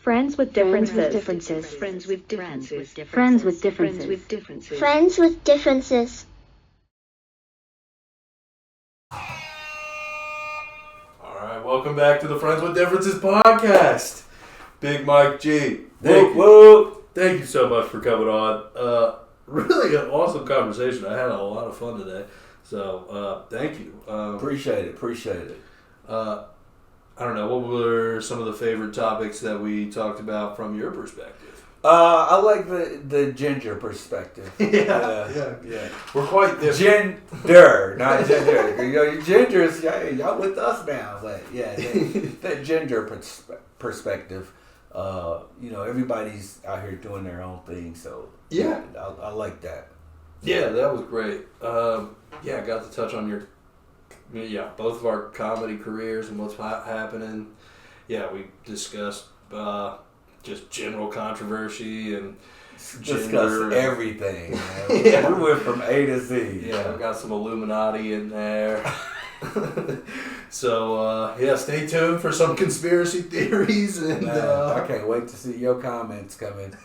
Friends with differences. Friends with differences. Friends with differences. Friends with differences. All right, welcome back to the Friends with Differences podcast. Big Mike G. Thank you so much for coming on. Really an awesome conversation. I had a lot of fun today. So, thank you. Appreciate it. I don't know, what were some of the favorite topics that we talked about from your perspective? I like the ginger perspective. Yeah. We're quite different. Gender, not gender. You gingers, y'all with us now. But yeah, that gender perspective. Everybody's out here doing their own thing. So yeah, I like that. Yeah, that was great. I got to touch on both of our comedy careers and what's happening. Yeah, we discussed just general controversy and discussed everything. Yeah. We went from A to Z. Yeah, we got some Illuminati in there. So, stay tuned for some conspiracy theories. And I can't wait to see your comments coming.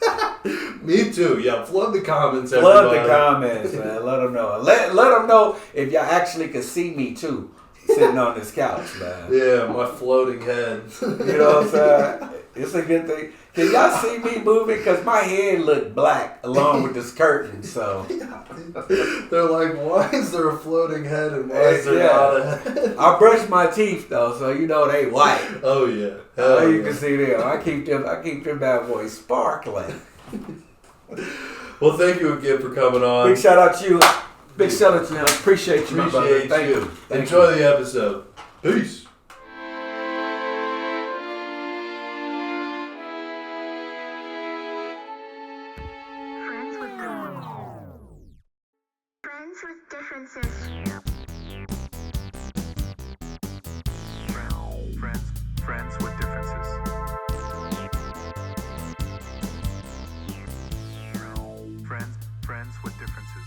Me too. Yeah, flood the comments, Flood everybody. the comments, man. Let them know. Let them know if y'all actually can see me, too, sitting on this couch, man. Yeah, my floating head. You know what I'm saying? It's a good thing. Can y'all see me moving? Because my head looked black along with this curtain, so. They're like, why is there a floating head and why is there not a head? I brush my teeth, though, so you know they white. Oh, yeah. You can see them. I keep them bad boys sparkling. Well, thank you again for coming on. Big shout out to you. I appreciate you, my brother. Thank you. Enjoy the episode. Peace. Friends with differences. Friends with differences. Friends with differences.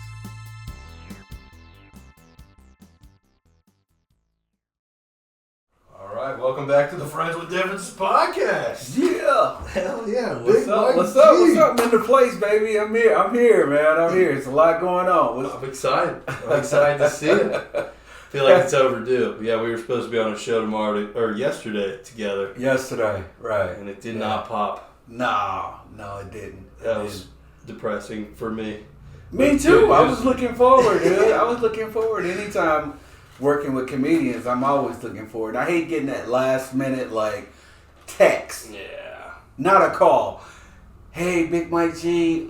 All right, welcome back to the Friends with Differences podcast. Yeah. Hell yeah. What's up? What's up? I'm in the place, baby. I'm here, man. I'm here. It's a lot going on. I'm excited. I'm excited to see it. I feel like it's overdue. Yeah, we were supposed to be on a show yesterday together. Yesterday, right. And it did not pop. No, it didn't. That was depressing for me. Me too. I was looking forward, dude. I was looking forward. Anytime working with comedians, I'm always looking forward. I hate getting that last minute, text. Yeah. Not a call. Hey, Big Mike G,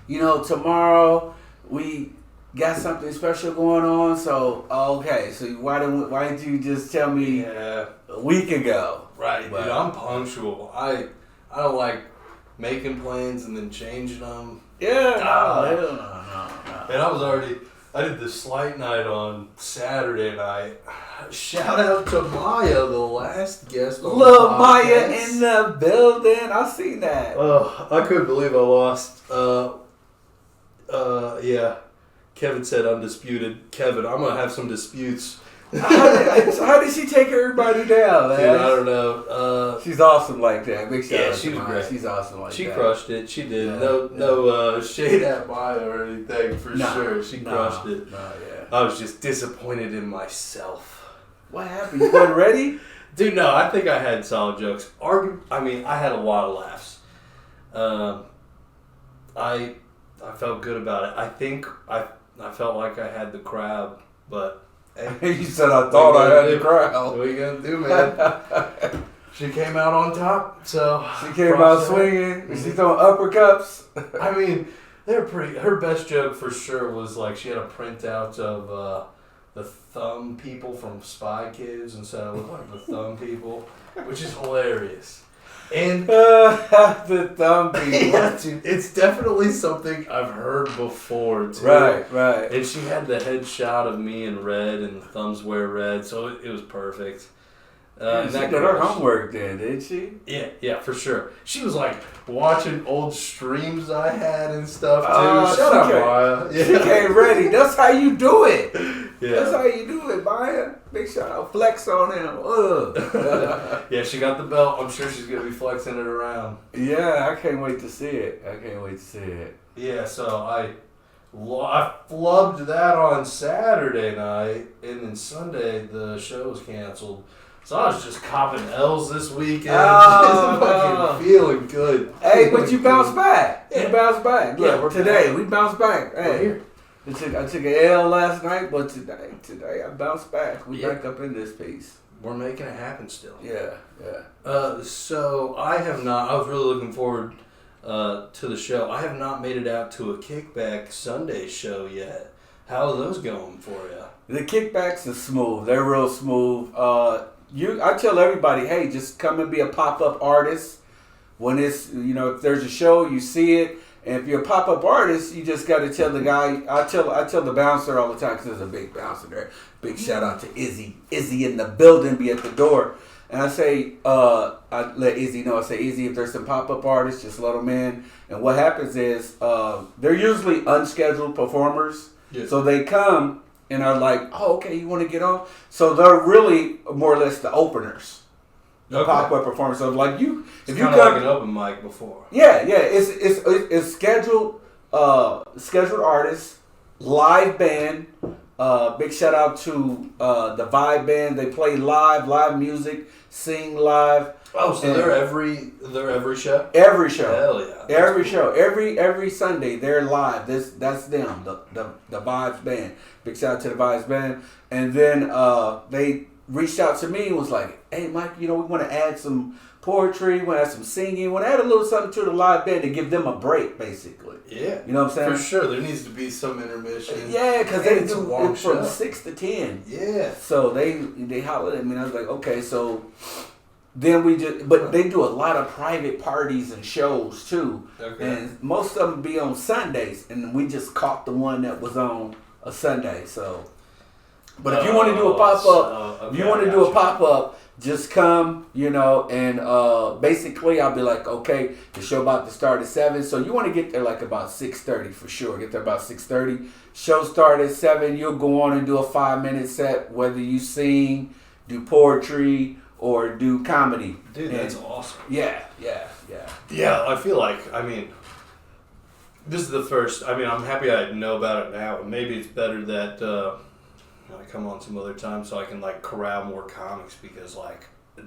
tomorrow we got something special going on, so, okay. So why didn't you just tell me a week ago? Right, But, dude, I'm punctual. I don't like making plans and then changing them. Yeah, no. And I did the Sleight Night on Saturday night. Shout out to Maya, the last guest on Little the podcast. Maya in the building. I seen that. I couldn't believe I lost. Kevin said undisputed. Kevin, I'm going to have some disputes. How did she take everybody down, man? Dude, I don't know. She's awesome like that. Big shout out she to was Maya. great. She's awesome like that. She crushed it. She did. Yeah, No shade at Maya or anything for sure. She crushed it. I was just disappointed in myself. What happened? You weren't ready? Dude, no, I think I had solid jokes. I had a lot of laughs. I felt good about it. I think I felt like I had the crowd, but hey, You said I thought I had the crowd. What are you gonna do, man? She came out on top, so She came out swinging. She throwing uppercuts. I mean, they're pretty. Her best joke for sure was she had a printout of the thumb people from Spy Kids and said I look like the thumb people, which is hilarious. And the thumb people. Yeah, dude, it's definitely something I've heard before too. Right. And she had the headshot of me in red, and the thumbs wear red, so it was perfect. She did her homework then, didn't she? Yeah, for sure. She was like watching old streams I had and stuff too. Oh, Shut up, Maya. She came ready. That's how you do it. Yeah. That's how you do it, Maya. Big shout out, flex on him. Yeah, she got the belt. I'm sure she's gonna be flexing it around. Yeah, I can't wait to see it. Yeah, so I flubbed that on Saturday night, and then Sunday the show was canceled. So I was just copping L's this weekend. Oh, Fucking feeling good. Hey, but you bounced back. Yeah. You bounced back. Yeah, Look, we're today back. we bounced back. We're Hey, here. I took an L last night, but today I bounced back. We back up in this piece. We're making it happen still. Yeah. So I have not. I was really looking forward to the show. I have not made it out to a Kickback Sunday show yet. How are those going for you? The kickbacks are smooth. They're real smooth. I tell everybody, hey, just come and be a pop-up artist. When it's, if there's a show, you see it. And if you're a pop-up artist, you just got to tell the guy. I tell the bouncer all the time, because there's a big bouncer there. Big shout out to Izzy. Izzy in the building, be at the door. And I say, I let Izzy know. I say, Izzy, if there's some pop-up artists, just let them in. And what happens is, they're usually unscheduled performers. Yeah. So they come and are like, oh, okay, you want to get on? So they're really more or less the openers. The Okay. pop-up performers. So like you, It's kind of like an open mic before. yeah, it's scheduled artists, live band. Big shout out to the Vibe Band. They play live music, sing live. Oh, so they're every show. Every show. Hell yeah. Every show. Every Sunday they're live. That's them. The Vibes Band. Big shout out to the Vibes Band. And then they reached out to me and was like, hey Mike, we want to add some poetry, we want to add some singing, we want to add a little something to the live band to give them a break, basically. Yeah. You know what I'm saying? For sure, there needs to be some intermission. Yeah, because they it's a do long it from show. 6 to 10. Yeah. So they hollered at me and I was like, okay, so then but they do a lot of private parties and shows too. Okay. And most of them be on Sundays, and we just caught the one that was on a Sunday, so. But if you want to do a pop-up, just come, and basically I'll be like, okay, the show about to start at 7, so you want to get there like about 6:30 for sure. Get there about 6:30. Show start at 7. You'll go on and do a 5-minute set, whether you sing, do poetry, or do comedy. Dude, that's awesome. Yeah. Yeah, I feel like, this is the first, I'm happy I know about it now. Maybe it's better that I come on some other time so I can corral more comics, because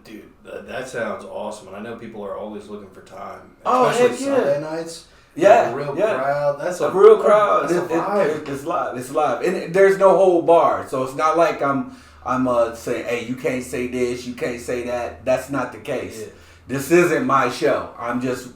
dude, that sounds awesome, and I know people are always looking for time, especially heck yeah. Sunday nights. Yeah, A real yeah. crowd. That's a real crowd. That's a vibe. It's live, and there's no hold bar. So it's not like I'm saying, hey, you can't say this, you can't say that. That's not the case. Yeah. This isn't my show. I'm just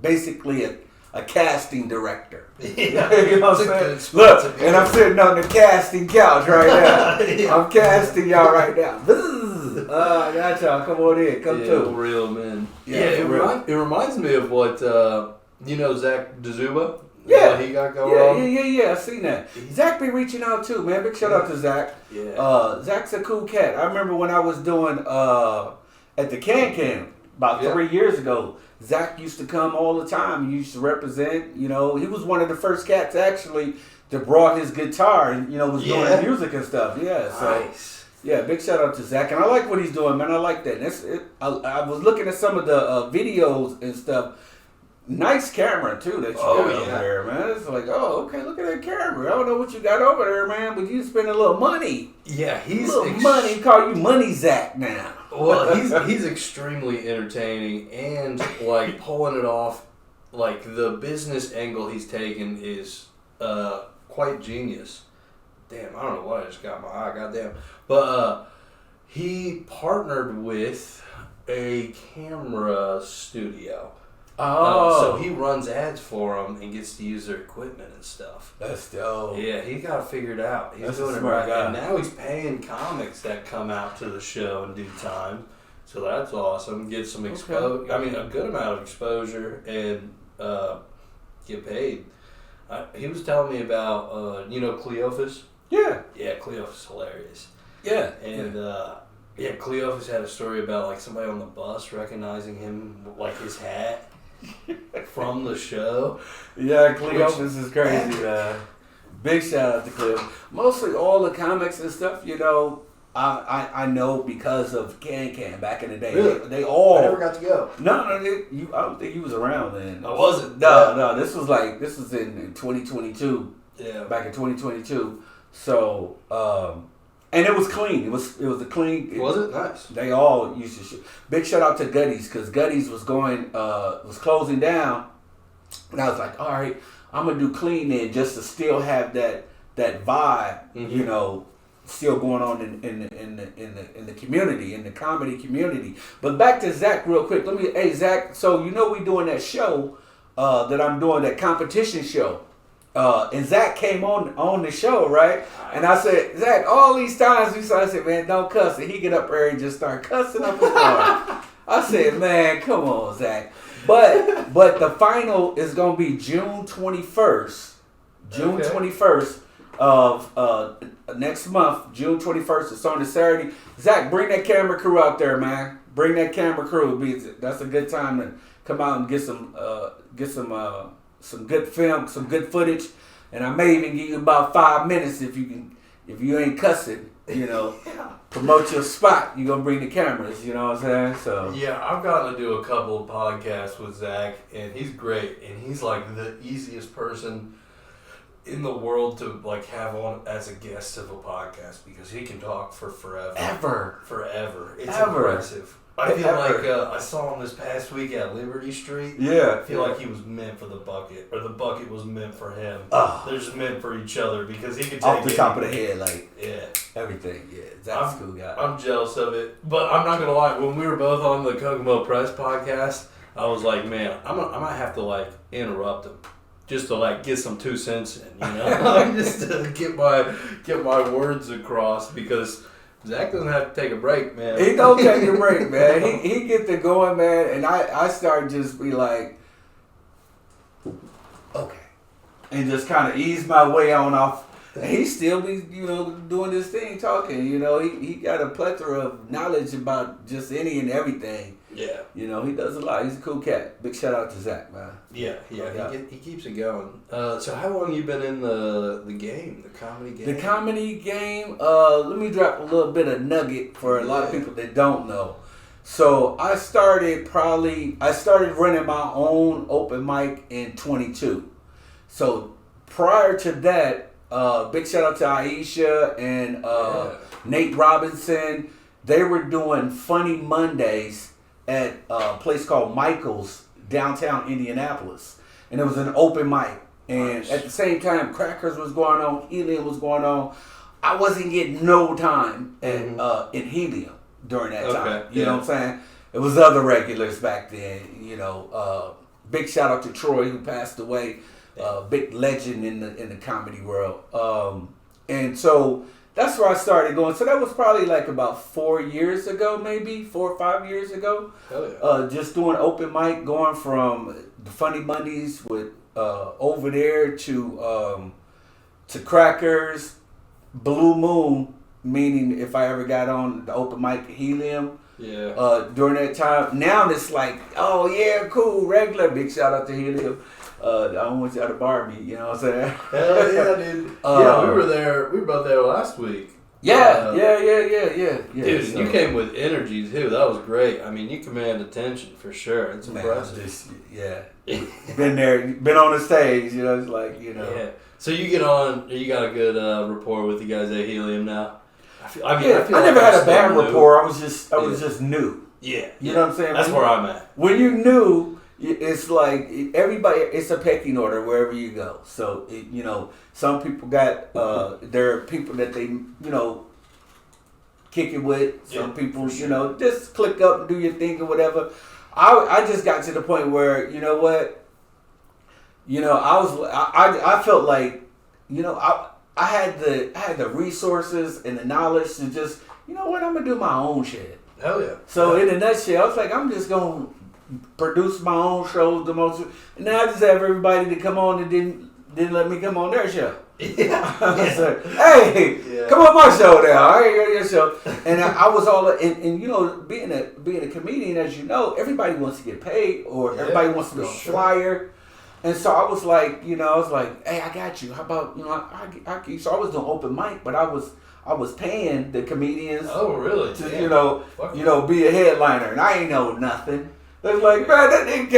basically a casting director. Yeah. You know what I'm It's a saying? good spot to Look, be and I'm in. sitting on the casting couch right now. Yeah. I'm casting y'all right now. I got y'all. Come on in. Come Yeah, to. real men. Yeah, Yeah, for real. it reminds me of what Zach Dazuba. Yeah. What he got going on. Yeah. I've seen that. Zach be reaching out too, man. Big shout out to Zach. Yeah. Zach's a cool cat. I remember when I was doing at the Can about 3 years ago. Zach used to come all the time. He used to represent. He was one of the first cats actually that brought his guitar and was doing music and stuff. Yeah. So Nice. yeah, big shout out to Zach, and I like what he's doing, man. I like that. I was looking at some of the videos and stuff. Nice camera too that you got over there, man. It's like, oh, okay, look at that camera. I don't know what you got over there, man, but you spend a little money. Yeah, he's Money. Call you Money Zach now. Well, he's extremely entertaining, and pulling it off. The business angle he's taken is quite genius. Damn, I don't know what I just got my eye. Goddamn, but he partnered with a camera studio. So he runs ads for them and gets to use their equipment and stuff. That's dope. Yeah, he got it figured out. He's That's a doing it smart right. guy. And now he's paying comics that come out to the show in due time. So that's awesome. Get some exposure. A good amount of exposure and get paid. He was telling me about, Cleophas? Yeah. Yeah, Cleophas is hilarious. Yeah. And Yeah, Cleophas had a story about like somebody on the bus recognizing him, like his hat from the show. Yeah, Cleophas is crazy, man. Big shout out to Cleophas. Mostly all the comics and stuff, you know, I know because of J.A.K back in the day. Really? They all. I never got to go. No, I don't think you was around then. I wasn't. No. This was in 2022. Yeah. Back in 2022. So, and it was clean. It was a clean. Was it? Nice. They all used to shoot. Big shout out to Gutties because Gutties was closing down, and I was like, all right, I'm gonna do clean then just to still have that vibe, you know, still going on in the community, in the comedy community. But back to Zach real quick. Hey Zach, so you know we doing that show that I'm doing, that competition show. And Zach came on the show, right? And I said, Zach, all these times I said, man, don't cuss. And he get up there and just start cussing up his arm. I said, man, come on, Zach. But the final is gonna be June 21st. June 21st of next month, June 21st. It's on a Saturday. Zach, bring that camera crew out there, man. Bring that camera crew. That's a good time to come out and get some good film, some good footage, and I may even give you about 5 minutes if you ain't cussing, you know, promote your spot. You gonna bring the cameras, you know what I'm saying? So yeah, I've gotten to do a couple of podcasts with Zach, and he's great, and he's like the easiest person in the world to like have on as a guest of a podcast because he can talk for forever. Forever. It's impressive. I feel like I saw him this past week at Liberty Street. Yeah. I feel like he was meant for the bucket, or the bucket was meant for him. They're just meant for each other because he can take off the top of the head, like everything. Yeah, Zach's a cool guy. I'm jealous of it, but I'm not gonna lie. When we were both on the Kokomo Press podcast, I was like, man, I might have to like interrupt him. Just to like get some 2 cents in, you know, just to get my words across because Zach doesn't have to take a break, man. He don't take a break, man. He get to going, man, and I start just be like, okay, and just kind of ease my way on off. And he still be, you know, doing this thing, talking. You know, he got a plethora of knowledge about just any and everything. Yeah. You know, he does a lot. He's a cool cat. Big shout out to Zach, man. Yeah. He keeps it going. So how long you been in the game, the comedy game? The comedy game, let me drop a little bit of nugget for a lot of people that don't know. So I started running my own open mic in 22. So prior to that, big shout out to Aisha and Nate Robinson. They were doing Funny Mondays at a place called Michael's, downtown Indianapolis. And it was an open mic. And at the same time, Crackers was going on, Helium was going on. I wasn't getting no time in Helium during that time. You know what I'm saying? It was other regulars back then, you know. Big shout out to Troy, who passed away. Big legend in the comedy world. And so that's where I started going. So that was probably like about 4 years ago, maybe 4 or 5 years ago. Hell yeah. Just doing open mic, going from the Funny Mondays with over there to Crackers, Blue Moon, meaning if I ever got on the open mic Helium. Yeah. During that time. Now it's like, oh yeah, cool, regular. Big shout out to Helium. I don't want y'all to bar me, you know what I'm saying? Hell yeah, dude. Yeah, we were there. We were both there last week. Yeah. Dude, so, you came with energy too. That was great. I mean, you command attention for sure. It's impressive. Been there, been on the stage, you know. It's like, you know. Yeah. So you get on. You got a good rapport with the guys at Helium now. I never had a bad rapport. I was just new. Yeah. You know what I'm saying? That's where I'm at. When you're new, it's like everybody. It's a pecking order wherever you go. So you know, some people got there are people that they kick it with. Some people just click up and do your thing or whatever. I just got to the point where you know what, I felt like I had the resources and the knowledge to just I'm gonna do my own shit. Hell yeah. So in a nutshell, I was like, I'm just gonna produce my own shows, and then I just have everybody to come on and didn't let me come on their show. Yeah. I was like, hey, come on my show now. I ain't go to your show. And I was all, and you know, being a comedian, as you know, everybody wants to get paid, or everybody wants to be a flyer. And so I was like, you know, I was like, hey, I got you. How about, you know, so I was doing open mic, but I was paying the comedians. Oh, really? To, you know, be a headliner, and I ain't know nothing. They're like, man, that nigga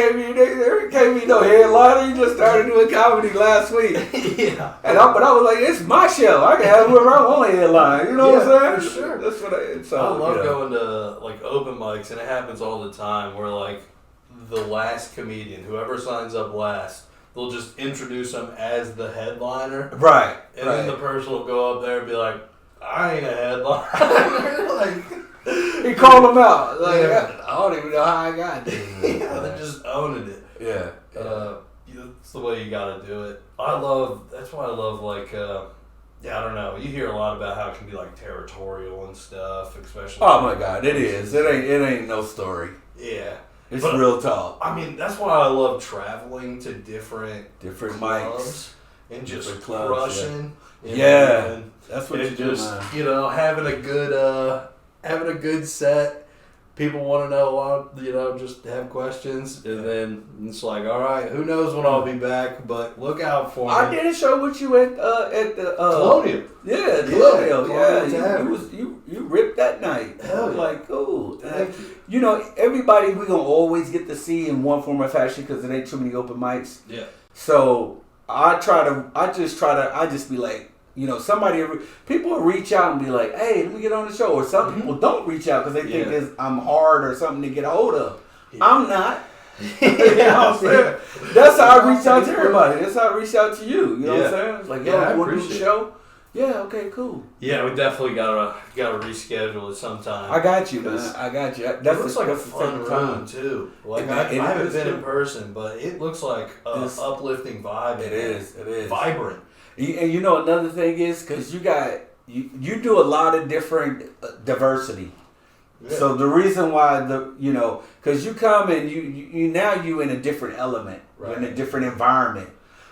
gave me no headliner. He just started doing comedy last week. Yeah. But I was like, it's my show. I can have whoever I want to headline. You know what I'm saying? For sure. That's what I love going to like open mics, and it happens all the time where like the last comedian, whoever signs up last, they'll just introduce them as the headliner. Right. And then the person will go up there and be like, I ain't a headliner. Like, he called them out. Like, I don't even know how I got there. Yeah, they're just owning it. Yeah. That's the way you gotta do it. That's why I love like, I don't know. You hear a lot about how it can be like territorial and stuff, especially. Oh my God, it is. It ain't no story. Yeah. It's real talk. I mean, that's why I love traveling to different clubs mics and just clubs, crushing. Yeah, that's what you do, just, you know, having a good set. People want to know a lot, you know, just have questions, and then it's like, all right, who knows when I'll be back, but look out for me. I did a show with you at the Colonial. Yeah, Colonial. Yeah, you ripped that night. Hell yeah. Like, cool. Thank you. You know, everybody we gonna always get to see in one form or fashion because there ain't too many open mics. Yeah. So I just be like, you know, people will reach out and be like, hey, let me get on the show. Or some people don't reach out because they think I'm hard or something to get a hold of. Yeah. I'm not. You know what I'm saying? That's how I reach out to everybody. That's how I reach out to you. You know what I'm saying? It's like, yo, you want to do the show? Yeah, okay, cool. Yeah, we definitely gotta reschedule it sometime. I got you, man. I got you. That looks like a fun room too. Like I haven't been in person, but it looks like an uplifting vibe. It is vibrant. And you know another thing is because you do a lot of different diversity. Yeah. So the reason why because you come and you in a different element, right. In a different environment.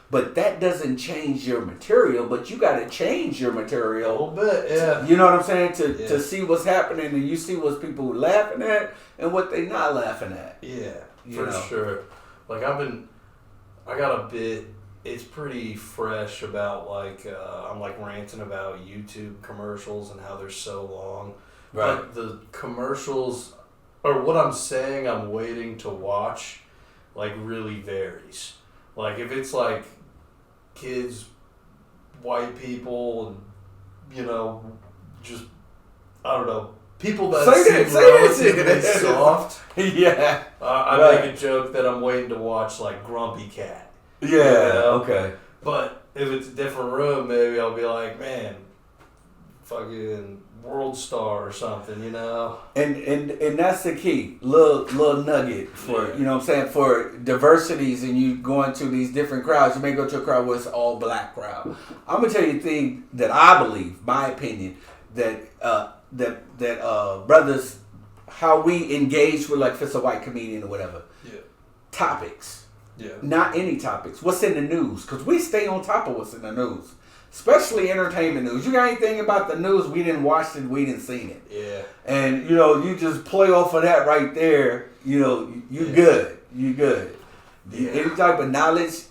But that doesn't change your material, but you got to change your material. A little bit, yeah. You know what I'm saying? To see what's happening, and you see what people laughing at and what they not laughing at. Yeah, for sure. Like I got a bit, it's pretty fresh about like, I'm like ranting about YouTube commercials and how they're so long. Right. But the commercials, or what I'm saying I'm waiting to watch, like really varies. Like if it's like kids, white people, and you know, just I don't know, people that seem relatively soft. Yeah, I make a joke that I'm waiting to watch like Grumpy Cat. Yeah, you know? Okay. But if it's a different room, maybe I'll be like, man, fucking World Star or something, you know. And that's the key, little nugget for you know what I'm saying, for diversities, and you going to these different crowds. You may go to a crowd where it's all black crowd. I'm gonna tell you a thing that I believe, my opinion, that brothers, how we engage with, like if it's a white comedian or whatever. Yeah. Topics. Yeah. Not any topics. What's in the news? Because we stay on top of what's in the news. Especially entertainment news. You got anything about the news, we didn't watch it, we didn't seen it. Yeah. And, you know, you just play off of that right there, you know, you good. You good. Yeah. Any type of knowledge,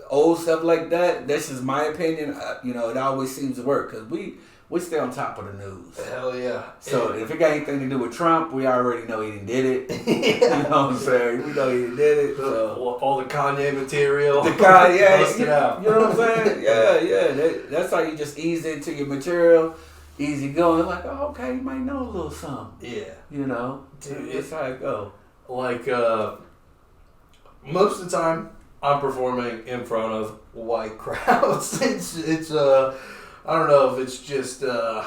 old stuff like that, that's just my opinion. You know, it always seems to work because we stay on top of the news. Hell yeah. So if it got anything to do with Trump, we already know he did it. You know what I'm saying? We know he did it. So. All the Kanye material. The Kanye, you know what I'm saying? Yeah. That's how you just ease into your material, easy going. Like, oh, okay, you might know a little something. Yeah. You know? Dude, that's how it go. Like, most of the time, I'm performing in front of white crowds. It's I don't know if it's just, I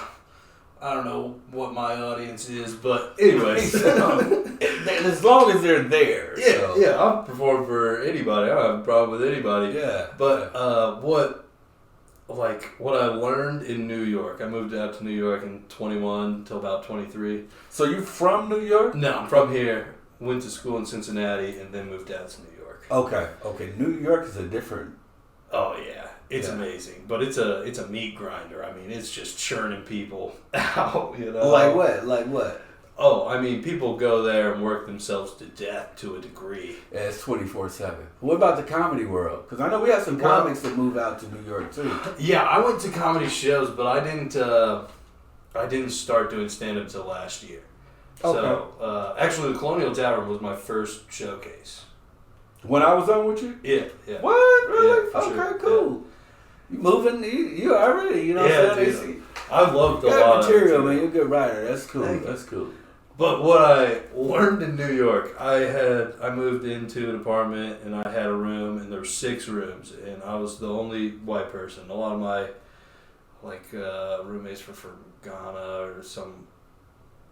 don't know what my audience is, but anyways. As long as they're there. Yeah, so. Yeah, I'll perform for anybody. I don't have a problem with anybody. Yeah. But what I learned in New York, I moved out to New York in 21 till about 23. So you from New York? No, I'm from here. Went to school in Cincinnati and then moved out to New York. Okay. New York is a different... Oh, yeah. It's amazing, but it's a meat grinder. I mean, it's just churning people out, you know. Like what? Oh, I mean, people go there and work themselves to death to a degree. Yeah, it's 24/7. What about the comedy world? Because I know we have some comics that move out to New York too. Yeah, I went to comedy shows, but I didn't start doing stand up until last year. Okay. So actually, the Colonial Tavern was my first showcase. When I was on with you? Yeah. What? Really? Yeah, for okay, sure. cool. You moving? You already? You know what I'm saying? Dude, I loved a You lot got of material, it, man. You're a good writer. That's cool. Thank you. That's cool. But what I learned in New York, I moved into an apartment and I had a room and there were 6 rooms and I was the only white person. A lot of my roommates were from Ghana or some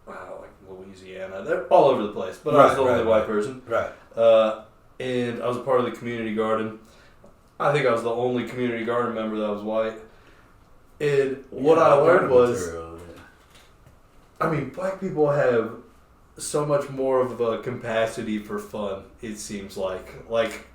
like Louisiana. They're all over the place, but I was the only white person. Right. And I was a part of the community garden. I think I was the only community garden member that was white. And what I learned was, I mean, black people have so much more of a capacity for fun, it seems like. Like,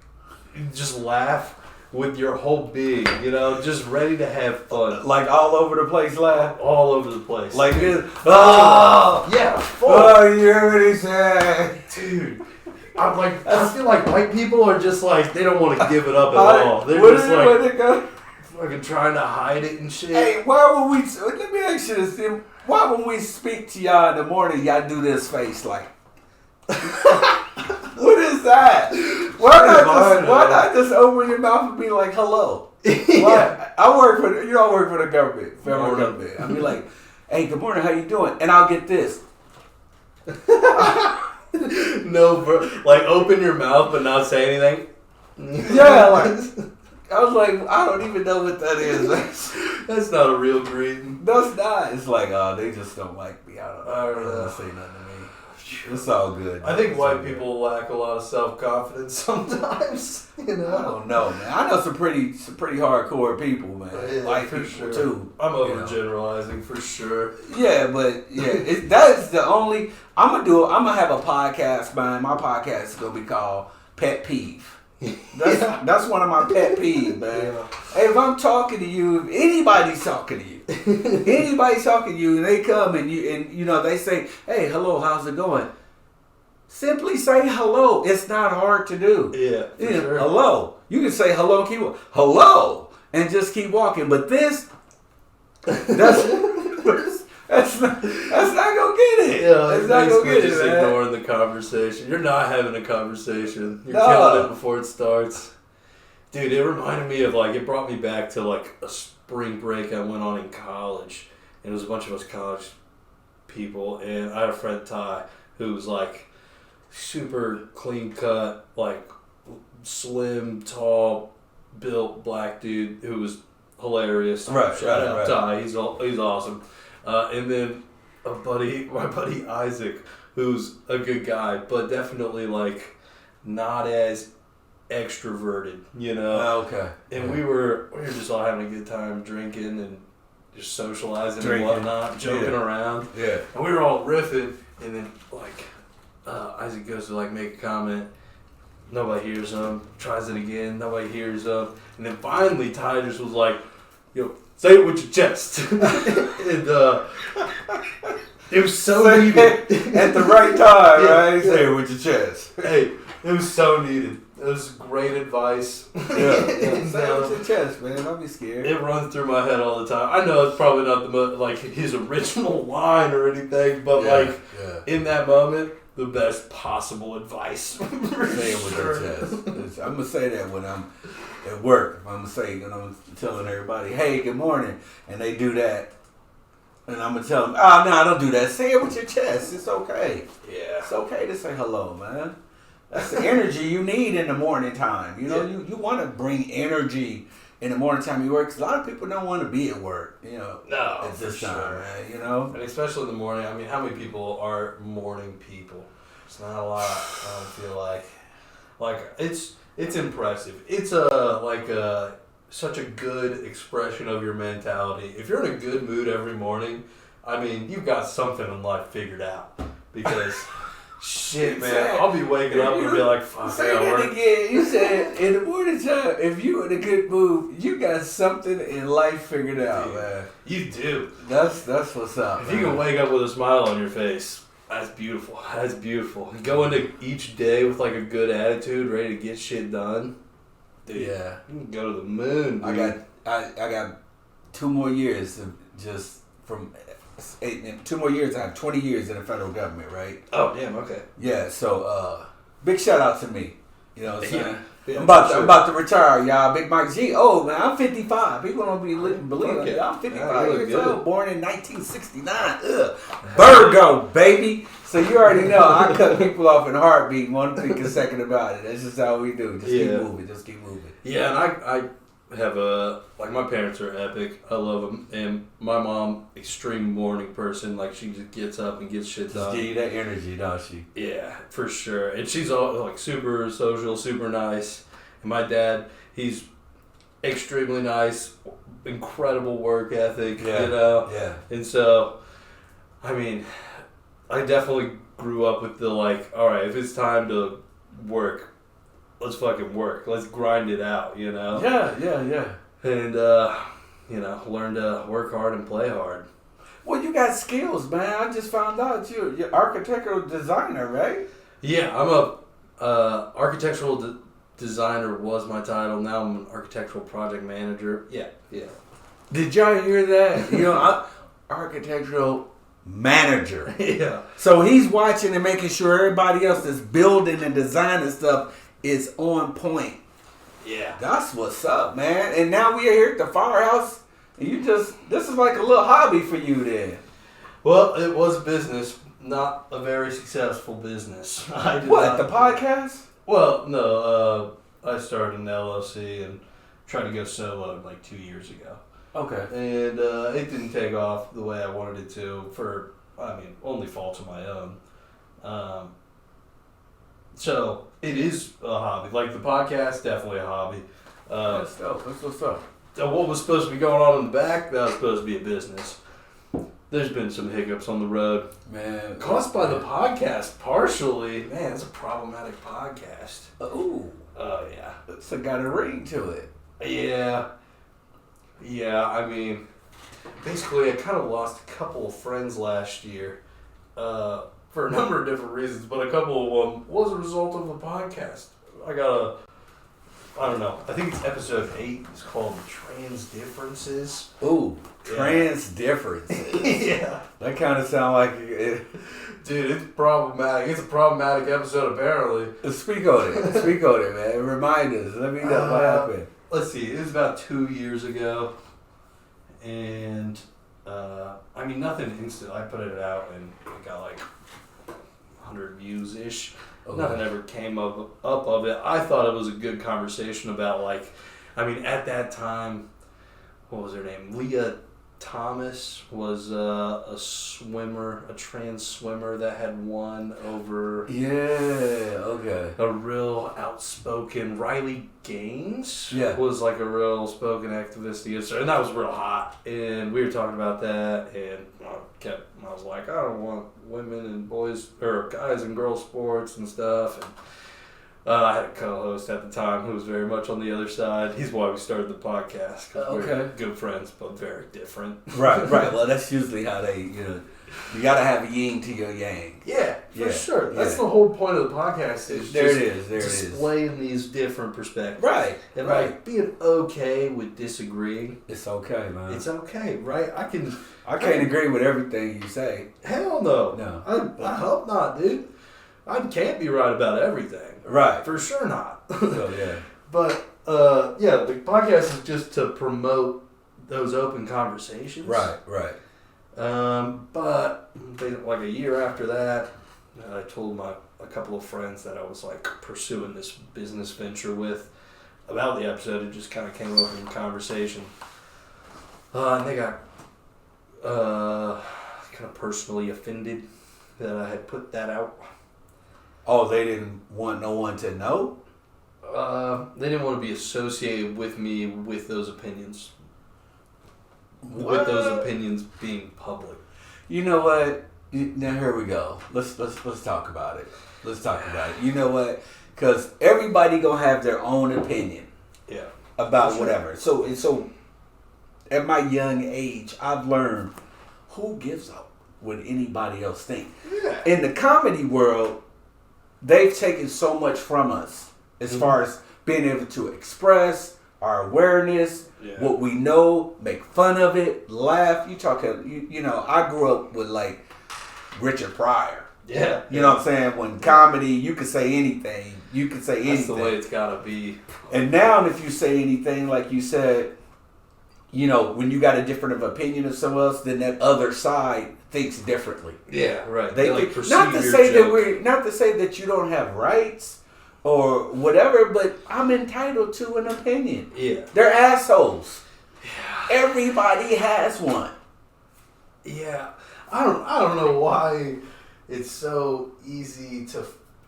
you just laugh with your whole being, you know, just ready to have fun. Like all over the place, laugh. All over the place. Like this. Oh, yeah, full. Oh, you hear what he said? Dude. I feel like white people are just like, they don't want to give it up at all. They're just like, fucking trying to hide it and shit. Hey, let me ask you this, Tim. Why when we speak to y'all in the morning, y'all do this face like, what is that? Why not just open your mouth and be like, hello? Yeah. I work for the government, federal government. I'll be like, hey, good morning, how you doing? And I'll get this. No, bro. Like, open your mouth but not say anything. Yeah, like, I was like, I don't even know what that is. That's not a real greeting. That's not. It's like, oh, they just don't like me. I don't know. They don't say nothing to me. It's all good. I think white people lack a lot of self-confidence sometimes. You know? I don't know, man. I know some pretty hardcore people, man. Yeah, white for people sure. too. I'm overgeneralizing for sure. Yeah, but yeah, that's the only. I'm gonna have a podcast, man. My podcast is gonna be called Pet Peeve. That's one of my pet peeves, man. Yeah. Hey, if I'm talking to you, if anybody's talking to you, and they come and you know they say, "Hey, hello, how's it going?" Simply say hello. It's not hard to do. Yeah, for sure. Hello. You can say hello, hello, and just keep walking. But that's not gonna get it. Yeah, that's not gonna get just it, man. ignoring the conversation. You're not having a conversation. You're No. killing it before it starts. Dude, it reminded me of it brought me back to a spring break I went on in college. And it was a bunch of us college people. And I had a friend, Ty, who was super clean cut, slim, tall, built black dude who was hilarious. Shout out Ty, he's awesome. And then my buddy Isaac, who's a good guy, but definitely not as extroverted, you know. Okay. And we were just all having a good time drinking and just socializing and whatnot, joking around. Yeah. And we were all riffing, and then Isaac goes to make a comment. Nobody hears him. Tries it again. Nobody hears him. And then finally, Ty just was like, "Yo, say it with your chest." And it was so needed. At the right time, right? Say it with your chest. Hey, it was so needed. It was great advice. Yeah. And, Say it with your chest, man. Don't be scared. it runs through my head all the time. I know it's probably not the his original line or anything, but in that moment, the best possible advice. Say it with your chest. I'm gonna say that when I'm at work. I'm gonna say, I'm telling everybody, "Hey, good morning," and they do that, and I'm gonna tell them, "Oh, no, don't do that. Say it with your chest. It's okay. Yeah. It's okay to say hello, man. That's the energy you need in the morning time. You know, you want to bring energy in the morning time you work. Because a lot of people don't want to be at work. You know, at this time, man. You know, and especially in the morning. I mean, how many people are morning people? It's not a lot. I don't feel like it's impressive. It's such a good expression of your mentality. If you're in a good mood every morning, I mean, you've got something in life figured out because Shit, man. I'll be waking up and be like, fuck, say that again. You said in the morning time, if you in a good mood, you got something in life figured out, dude, man. You do. That's what's up. If you can wake up with a smile on your face, that's beautiful. That's beautiful. Go into each day with like a good attitude, ready to get shit done. Dude, yeah. You can go to the moon, dude. I got 2 more years of just from 8, in 2 more years. I have 20 years in the federal government, right? Oh, damn, okay. Yeah, so big shout out to me. You know what I'm saying? Yeah, I'm about to retire, y'all. Big Mike G. Oh, man, I'm 55. People don't believe it. I'm 55 years old, born in 1969. Ugh. Virgo, baby. So you already know, I cut people off in a heartbeat, one thing a second about it. That's just how we do. Just keep moving. Yeah, and I have like my parents are epic. I love them. And my mom, extreme morning person. Like she just gets up and gets shit done. Just give you that energy, don't she? Yeah, for sure. And she's all like super social, super nice. And my dad, he's extremely nice, incredible work ethic, Yeah. you know? Yeah. And so, I mean, I definitely grew up with the like, all right, if it's time to work, let's fucking work. Let's grind it out, you know? Yeah. And, you know, learn to work hard and play hard. Well, you got skills, man. I just found out you're architectural designer, right? Yeah, I'm a architectural designer was my title. Now I'm an architectural project manager. Yeah. Did y'all hear that? You know, architectural manager. Yeah. So he's watching and making sure everybody else that's building and designing stuff is on point. Yeah. That's what's up, man. And now we are here at the firehouse. And this is like a little hobby for you then. Well, it was a business, not a very successful business. The podcast? Well, no. I started an LLC and tried to go solo like 2 years ago. Okay. And it didn't take off the way I wanted it to for, only faults of my own. So it is a hobby. Like the podcast, definitely a hobby. That's dope. That's what's up. What was supposed to be going on in the back, that was supposed to be a business. There's been some hiccups on the road. Man. Caused by the podcast, partially. Man, it's a problematic podcast. Ooh. Oh, yeah. It's got a ring to it. Yeah. Basically, I kind of lost a couple of friends last year for a number of different reasons, but a couple of them was a result of a podcast. I think it's episode 8. It's called Trans Differences. Ooh, trans differences. Yeah. That kind of sound like it. Dude, it's problematic. It's a problematic episode, apparently. Speak on it, man. Remind us. Let me know what happened. Let's see. It was about 2 years ago. And, nothing instant. I put it out and it got like 100 views-ish. Okay. Nothing ever came up of it. I thought it was a good conversation about, at that time, what was her name? Leah Thomas was a swimmer, a trans swimmer that had won over a real outspoken Riley Gaines was like a real spoken activist against her, and that was real hot. And we were talking about that, and I was like, I don't want women and boys or guys and girls sports and stuff. And I had a co-host at the time who was very much on the other side. He's why we started the podcast. We're good friends, but very different. Right. Well, that's usually how they, you got to have yin to your yang. Yeah, for sure. That's the whole point of the podcast is displaying these different perspectives. Right. And being okay with disagreeing. It's okay, man. It's okay, right? I can't agree with everything you say. Hell no. No. I hope not, dude. I can't be right about everything. Right. For sure not. So, yeah. But, the podcast is just to promote those open conversations. Right. But like a year after that, I told a couple of friends that I was pursuing this business venture with about the episode. It just kind of came up in conversation. And they got kind of personally offended that I had put that out. Oh, they didn't want no one to know? They didn't want to be associated with me with those opinions. What? With those opinions being public. You know what? Now here we go. Let's talk about it. Let's talk about it. You know what? Because everybody gonna have their own opinion. Yeah. About whatever. So at my young age, I've learned who gives up what anybody else think. Yeah. In the comedy world, they've taken so much from us as far as being able to express our awareness, what we know, make fun of it, laugh. You know, I grew up with like Richard Pryor. Yeah. You know what I'm saying? When comedy, you can say anything. You can say anything. That's the way it's gotta be. And now if you say anything, like you said, you know, when you got a different opinion of someone else, then that other side thinks differently. Yeah, right. They like think, not to say that you don't have rights or whatever, but I'm entitled to an opinion. Yeah. They're assholes. Yeah. Everybody has one. Yeah. I don't know why it's so easy to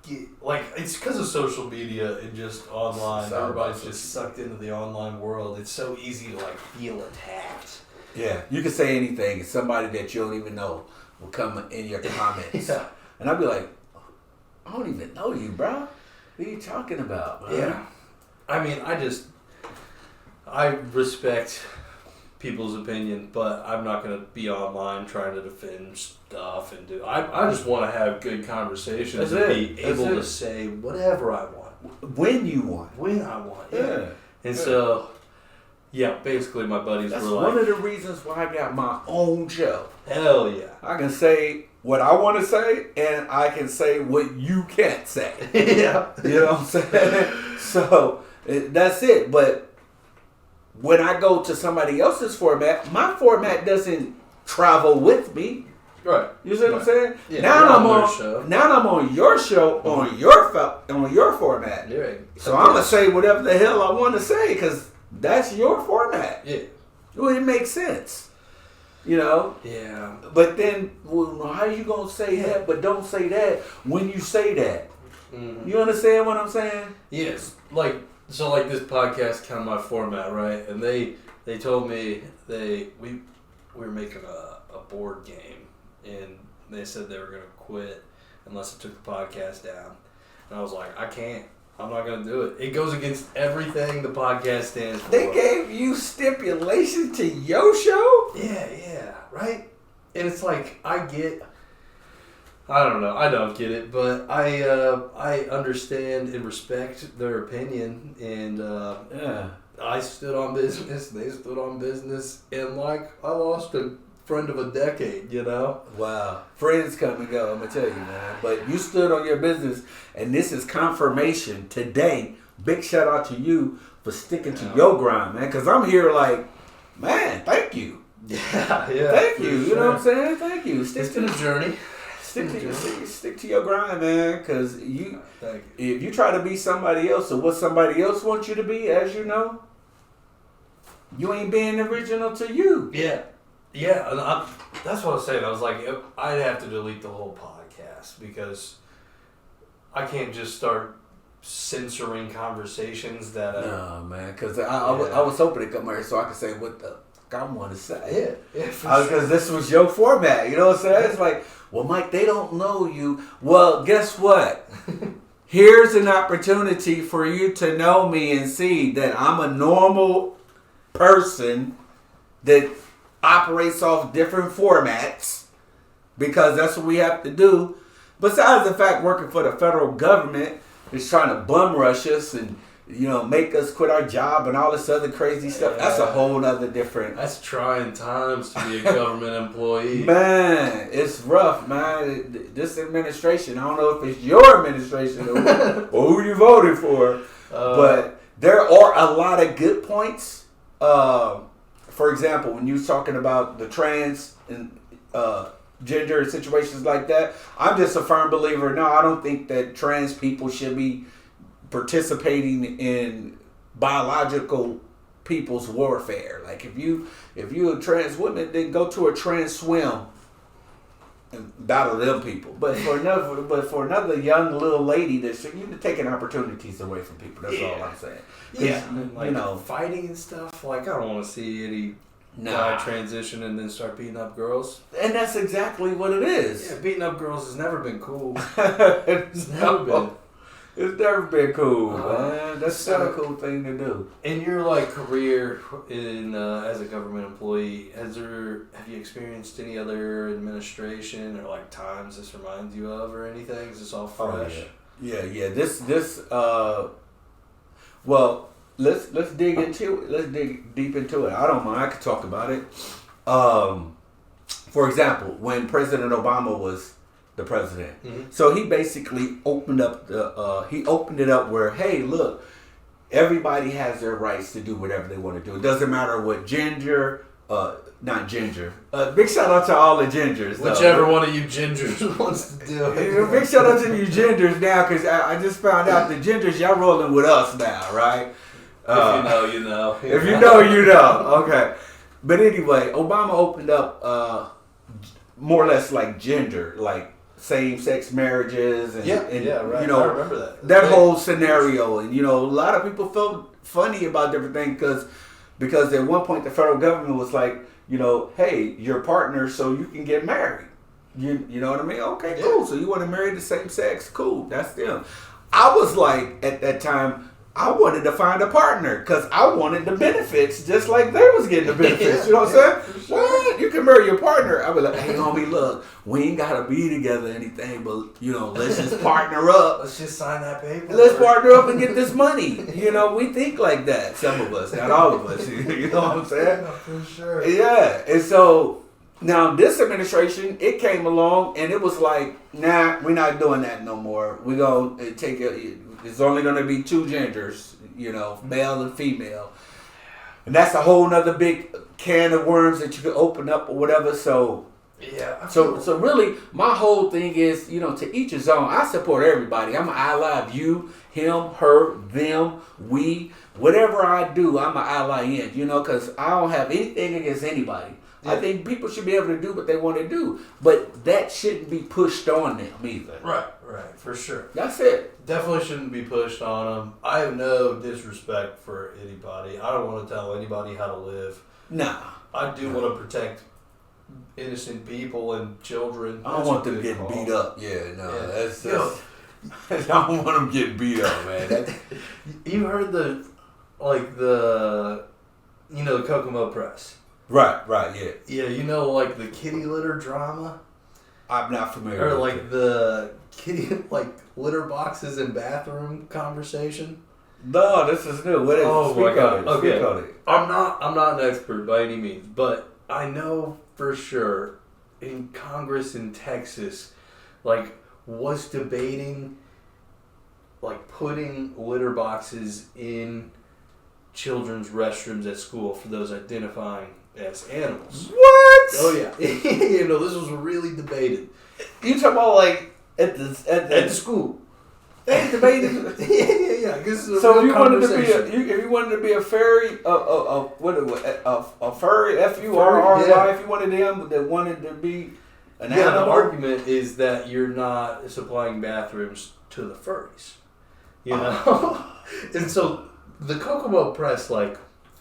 get, like, it's because of social media and just online. Everybody's just sucked into the online world. It's so easy to like feel attacked. Yeah, you can say anything, and somebody that you don't even know will come in your comments. Yeah. And I'll be like, I don't even know you, bro. What are you talking about, man? Yeah. I mean, I respect people's opinion, but I'm not going to be online trying to defend stuff and do. I just want to have good conversations and be able to say whatever I want. When you want. When I want, Yeah. And so, yeah, basically my buddies That's were like... one of the reasons why I got my own show. Hell yeah. I can say what I want to say, and I can say what you can't say. Yeah. You know what I'm saying? So, that's it. But when I go to somebody else's format, my format doesn't travel with me. Right. You see what I'm saying? Yeah, now I'm on your show on your format. Yeah. So I'm gonna say whatever the hell I want to say because that's your format. Yeah. Well, it makes sense. You know? Yeah. But then, well, how you gonna say that but don't say that when you say that? Mm-hmm. You understand what I'm saying? Yes. Like this podcast kind of my format, right? And they told me we were making a board game, and they said they were gonna quit unless I took the podcast down. And I was like, I can't. I'm not gonna do it. It goes against everything the podcast stands for. They gave you stipulations to your show? Yeah, right? And it's like, I don't know, I don't get it, but I understand and respect their opinion, and I stood on business, they stood on business, and like, I lost a friend of a decade, you know? Wow. Friends come and go, I'm going to tell you, man. But you stood on your business, and this is confirmation today. Big shout out to you for sticking to your grind, man, because I'm here like, man, thank you. Yeah. Thank you. You know what I'm saying? Thank you. It's been a journey. Stick to your grind, man, because if you try to be somebody else or what somebody else wants you to be, as you know, you ain't being original to you. Yeah. Yeah, and that's what I was saying. I was like, I'd have to delete the whole podcast because I can't just start censoring conversations that... no, man, because I was hoping to come here so I could say what the fuck I want to say. Yeah, because this was your format, you know what I'm saying? It's like, well, Mike, they don't know you. Well, guess what? Here's an opportunity for you to know me and see that I'm a normal person that operates off different formats because that's what we have to do. Besides the fact working for the federal government is trying to bum rush us and, you know, make us quit our job and all this other crazy stuff. That's a whole other different... That's trying times to be a government employee. Man, it's rough, man. This administration, I don't know if it's your administration or who you voted for, but there are a lot of good points. For example, when you was talking about the trans and gender situations like that, I'm just a firm believer. No, I don't think that trans people should be participating in biological people's warfare. Like if you a trans woman, then go to a trans swim and battle them people. But for another young little lady, you're taking opportunities away from people. That's all I'm saying. Yeah, and like, you know, fighting and stuff. Like, I don't want to see any guy transition and then start beating up girls. And that's exactly what it is. Yeah, beating up girls has never been cool. It's never been. It's never been cool, man. That's not a cool thing to do. In your like career in as a government employee, have you experienced any other administration or like times this reminds you of or anything? Is this all fresh? Yeah. This well, let's dig into it. Let's dig deep into it. I don't mind. I could talk about it. For example, when President Obama was the president, so he basically opened up it up where, hey, look, everybody has their rights to do whatever they want to do. It doesn't matter what gender, not ginger. Big shout out to all the gingers. Whichever one of you gingers wants to do it. Big shout out to you gingers now, because I just found out the gingers, y'all rolling with us now, right? If you know, you know. If you know, you know. Okay. But anyway, Obama opened up more or less like gender, like same-sex marriages and, right. You know, I remember that whole scenario. And, you know, a lot of people felt funny about different things because at one point the federal government was like, you know, hey, you're partners so you can get married. You know what I mean? Okay, cool. So you want to marry the same sex? Cool. That's them. I was like, at that time, I wanted to find a partner because I wanted the benefits just like they was getting the benefits. You know what I'm saying? What? You can marry your partner. I was like, hey, homie, look, we ain't got to be together or anything, but, you know, let's just partner up. Let's just sign that paper. Let's partner up and get this money. You know, we think like that. Some of us, not all of us. You know what I'm saying? For sure. Yeah. And so now this administration, it came along and it was like, nah, we're not doing that no more. We're going to take it. It's only going to be two genders, you know, male and female. And that's a whole nother big can of worms that you could open up or whatever. So, so really, my whole thing is, you know, to each his own. I support everybody. I'm an ally of you, him, her, them, we. Whatever I do, I'm an ally in, you know, because I don't have anything against anybody. Yeah. I think people should be able to do what they want to do. But that shouldn't be pushed on them either. Right, for sure. That's it. Definitely shouldn't be pushed on them. I have no disrespect for anybody. I don't want to tell anybody how to live. Nah. I do want to protect innocent people and children. I don't want them getting beat up. Yeah, no. That's I don't want them getting beat up, man. You heard the Kokomo Press. Right, yeah. Yeah, you know, like the kitty litter drama? I'm not familiar or with like the kitty, like litter boxes in bathroom conversation? No, this is new. What is Oh my God. Okay. Speak on it. I'm not an expert by any means, but I know for sure in Congress in Texas, like, was debating like putting litter boxes in children's restrooms at school for those identifying as animals. What? Oh yeah. You know, this was really debated. You talking about like at the school? They debated. yeah. So if you wanted to be a furry, a furry, F-U-R-R-Y, if you wanted them that wanted to be an animal. The argument is that you're not supplying bathrooms to the furries. You know, and so the Kokomo Press, like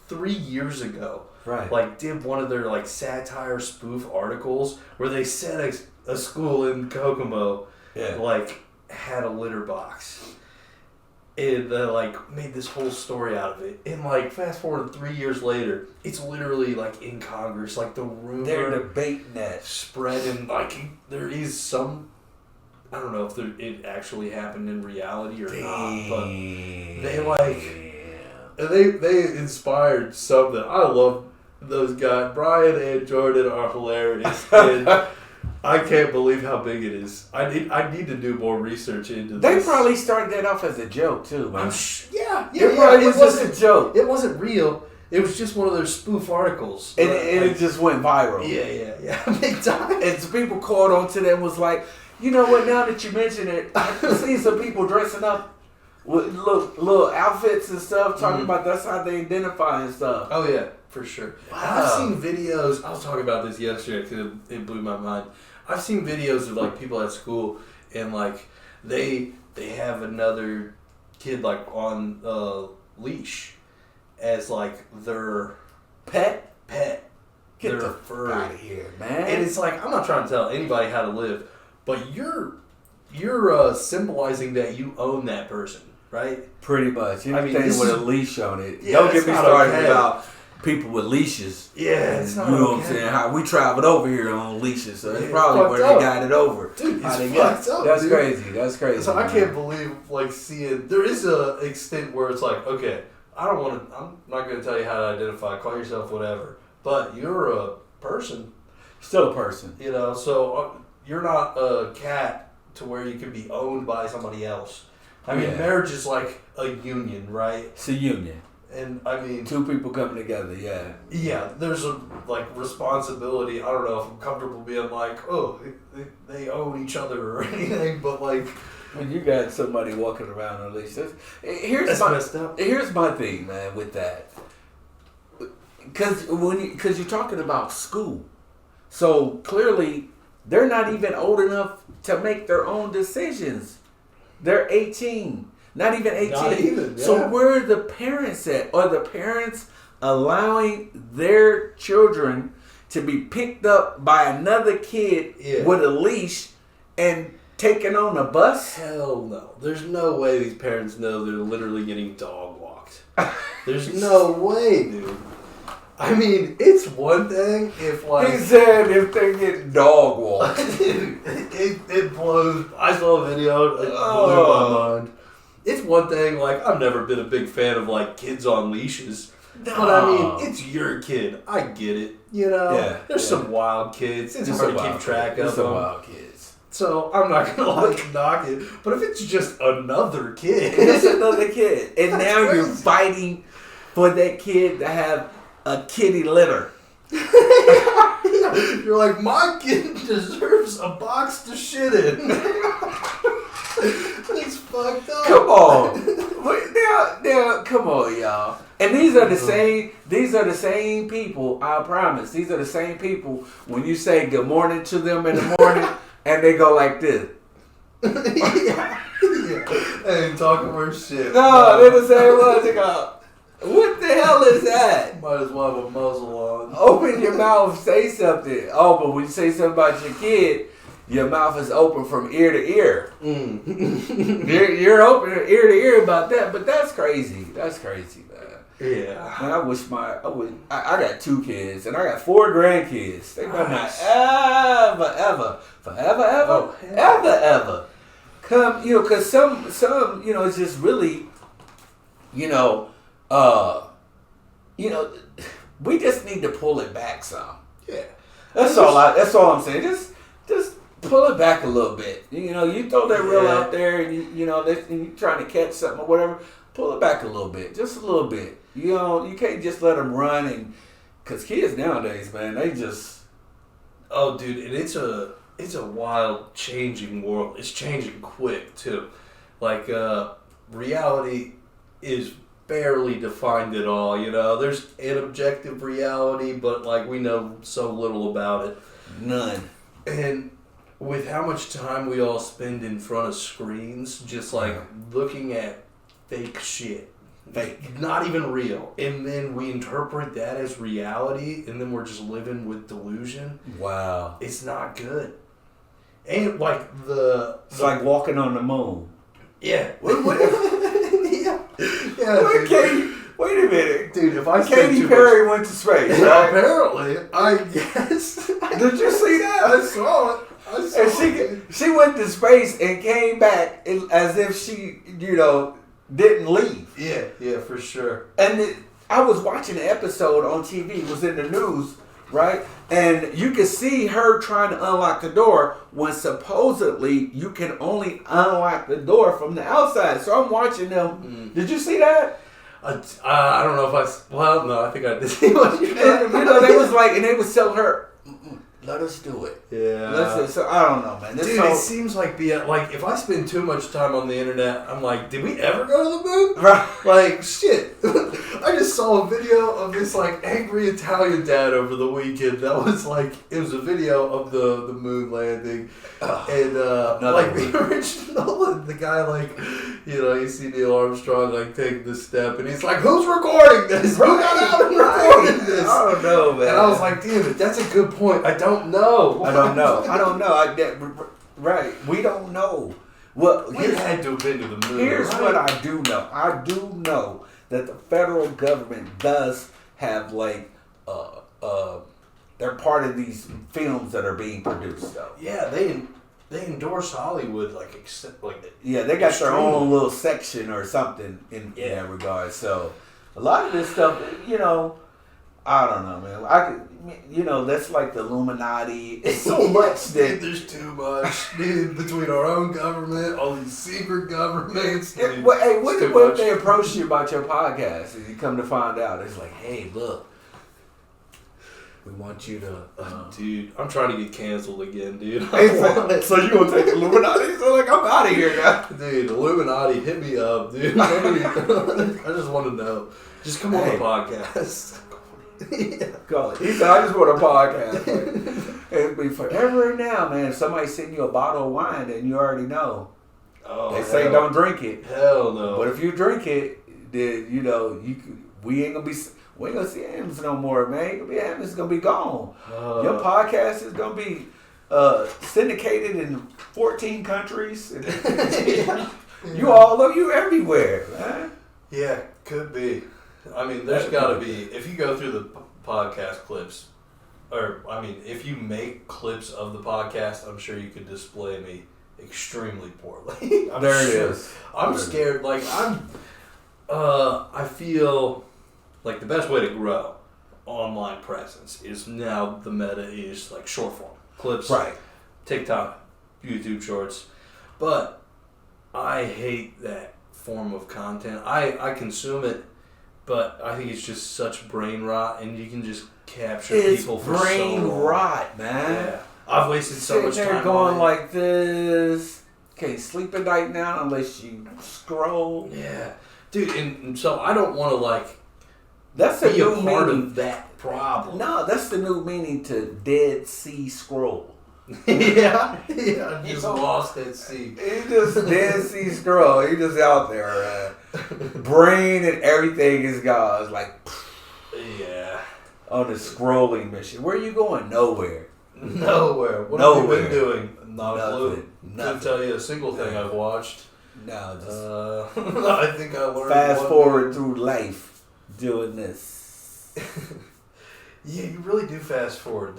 3 years ago, like did one of their like satire spoof articles where they said a school in Kokomo, like had a litter box, and they like made this whole story out of it. And like fast forward 3 years later, it's literally like in Congress, like the rumor they're debating that spread, and like there is some. I don't know if it actually happened in reality or not, but they inspired something. I love those guys. Brian and Jordan are hilarious, and I can't believe how big it is. I need to do more research into this. They probably started that off as a joke too, man. It was just a joke. It wasn't real. It was just one of their spoof articles, and it just went viral. Yeah, big time. And some people caught on to that and was like, you know what? Now that you mention it, I can see some people dressing up with little outfits and stuff, talking about that's how they identify and stuff. Oh yeah, for sure. Wow. I've seen videos. I was talking about this yesterday because it blew my mind. I've seen videos of like people at school and like they have another kid like on a leash as like their pet, Get they're the furry. out of here, man. And it's like, I'm not trying to tell anybody how to live, but you're symbolizing that you own that person, right? Pretty much. Anything this with is- a leash on it. Yeah, Don't get it's me not started okay. about people with leashes. Yeah, it's not You know okay. what I'm saying? How we traveled over here on leashes, so that's Yeah, probably fucked where up. they got it over. Dude, How it's they fucked up, That's dude. crazy. That's crazy. So I man. can't believe, like, seeing, there is a extent where it's like, okay, I'm not going to tell you how to identify, call yourself whatever, but you're a person, Still a person. you know, so you're not a cat to where you can be owned by somebody else. I mean, Yeah. marriage is like a union, right? It's a union. And I mean, Two people coming together, yeah. yeah, there's a like responsibility. I don't know if I'm comfortable being like, oh, they own each other or anything, but like, When you got somebody walking around on a leash, here's that's my messed up. here's my thing, man, with that. Because you're talking about school, so clearly they're not even old enough to make their own decisions. They're 18, not even 18. Not even, yeah. So where are the parents at? Are the parents allowing their children to be picked up by another kid Yeah. with a leash and taken on a bus? Hell no. There's no way these parents know they're literally getting dog walked. There's no way, dude. I mean, it's one thing if like He said if they get dog walked. it blows. I saw a video. It blew my mind. It's one thing. Like, I've never been a big fan of like kids on leashes. But I mean, it's your kid. I get it. You know, Yeah, there's yeah. some wild kids. It's There's hard some to keep wild track kids. of There's some them. wild kids. So I'm not gonna like knock it. But if it's just another kid, It's another kid. And That's now you're crazy. fighting for that kid to have a kitty litter. you're like, my kid deserves a box to shit in. It's fucked up. Come on. Wait, now, come on, y'all. And these are the same people, I promise. These are the same people when you say good morning to them in the morning and they go like this. yeah. And talking more shit. No, they're the same ones. They go, what the hell is that? Might as well have a muzzle on. Open your mouth, say something. Oh, but when you say something about your kid, your mouth is open from ear to ear. You're open ear to ear about that, but that's crazy. That's crazy, man. Yeah. Man, I got 2 kids and I got 4 grandkids. They better not ever come, cause some, it's just really, we just need to pull it back some. Yeah. That's all I'm saying. Just pull it back a little bit. You throw that reel Yeah. out there and you trying to catch something or whatever. Pull it back a little bit, just a little bit. You can't just let them run because kids nowadays, man, they just. Oh, dude, and it's a wild changing world. It's changing quick too. Like reality is barely defined at all. There's an objective reality, but like we know so little about it. None. And with how much time we all spend in front of screens, just like looking at fake shit. Fake. Not even real. And then we interpret that as reality, and then we're just living with delusion. Wow. It's not good. And like It's like walking on the moon. yeah. Yeah. Wait a minute. Dude, if I spend Katy too Perry went to space, much, right? apparently, I guess. Did you see that? I saw it. And she went to space and came back as if she, didn't leave. Yeah, for sure. And I was watching an episode on TV. It was in the news, right? And you could see her trying to unlock the door when supposedly you can only unlock the door from the outside. So I'm watching them. Did you see that? I don't know if well, no, I think I did see what you And, did. they was like, and they was telling her, let us do it. Yeah. So I don't know, man. Dude, it seems like if I spend too much time on the internet, I'm like, did we ever go to the moon? Right. Like, shit. I just saw a video of this like angry Italian dad over the weekend. That was like, it was a video of the moon landing, and like the original, the guy like, you see Neil Armstrong like taking this step, and he's like, "Who's recording this? Who got out and recorded this?" I don't know, man. And I was like, "Damn it, that's a good point. I don't know. I don't know. Right, we don't know. Well, We had to have been to the moon. here's right? what I do know. I do know that the federal government does have like they're part of these films that are being produced though. Yeah, they endorse Hollywood Yeah, they got their Extremely. own little section or something in that regard. So a lot of this stuff, I don't know, man. That's like the Illuminati. It's so much that there's too much, dude, between our own government, all these secret governments. Dude, What it's too if much. they approach you about your podcast and you come to find out it's like, hey, look, we want you to, Dude, I'm trying to get canceled again, dude. so you gonna take Illuminati? So like, I'm out of here now. Dude, Illuminati, hit me up, dude. I just want to know. Just come on the podcast. Yeah. Call it. He said, I just want a podcast. Like, it'll be forever now, man. If somebody send you a bottle of wine, then you already know. Oh, They say don't drink it. Hell no. But if you drink it, then we ain't gonna see Ames no more, man. Ames is gonna be gone. Your podcast is gonna be syndicated in 14 countries. You everywhere, man. Yeah, could be. I mean, there's got to be, if you go through the podcast clips, if you make clips of the podcast, I'm sure you could display me extremely poorly. There it is. I'm scared. Like, I feel like the best way to grow online presence is now the meta is like short form clips, Right. TikTok, YouTube Shorts, but I hate that form of content. I consume it, but I think it's just such brain rot, and you can just capture people for so brain long. rot, man. Yeah, I've wasted so much Sitting there time going on it. like this. Can't sleep at night now unless you scroll. Yeah, dude, and so I don't want to like That's the be a new part meaning. of that problem. No, that's the new meaning to Dead Sea Scroll. yeah, I just lost at sea. He just Dead Sea Scroll. He just out there, brain and everything is gone. It's like Yeah, on the scrolling mission. Where are you going? Nowhere. nowhere. What have you been doing? Not a clue. Couldn't tell you a single thing I've watched. No, just I think I learned. fast one forward thing. through life doing this. Yeah, you really do fast forward.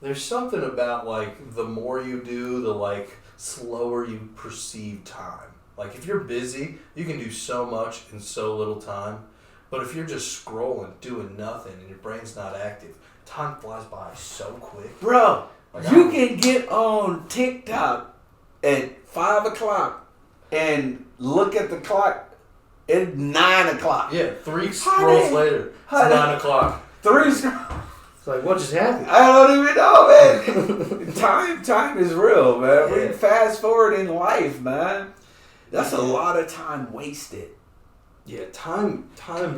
There's something about like the more you do, the like slower you perceive time. Like if you're busy, you can do so much in so little time. But if you're just scrolling, doing nothing, and your brain's not active, time flies by so quick. Bro, Like, you can get on TikTok at 5 o'clock and look at the clock at 9 o'clock. Yeah, 3 scrolls later, it's 9 o'clock. 3 scrolls. It's like, what just happened? I don't even know, man. Time is real, man. Yeah. We fast forward in life, man. That's a lot of time wasted. Yeah, time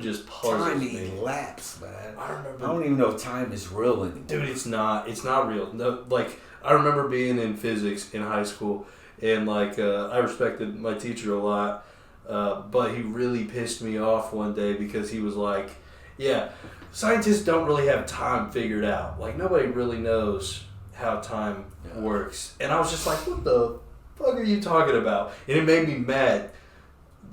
just puzzles Time me. elapsed, man. I remember. I don't even know if time is real anymore. Dude, it's not real. No, like I remember being in physics in high school, and like I respected my teacher a lot, but he really pissed me off one day because he was like, "Yeah, scientists don't really have time figured out. Like nobody really knows how time works." And I was just like, "What the fuck are you talking about?" And it made me mad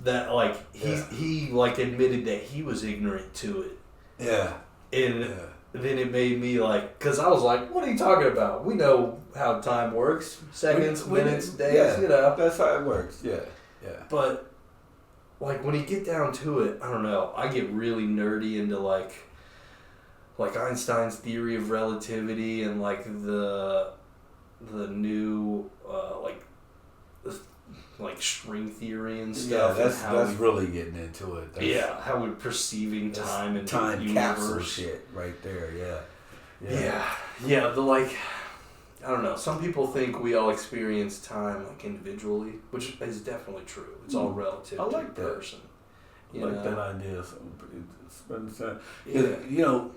that like he like admitted that he was ignorant to it. Yeah. And then it made me like, because I was like, what are you talking about? We know how time works. Seconds, minutes, days, you know. That's how it works. Yeah. But, like, when you get down to it, I don't know. I get really nerdy into, like Einstein's theory of relativity and, like, the new, like string theory and stuff. Yeah, and that's really getting into it. That's, how we're perceiving time and time the capsule universe. shit right there. Yeah. The like, I don't know. Some people think we all experience time like individually, which is definitely true. It's all relative I to like the that. person. that idea. Spend time. Yeah. You know,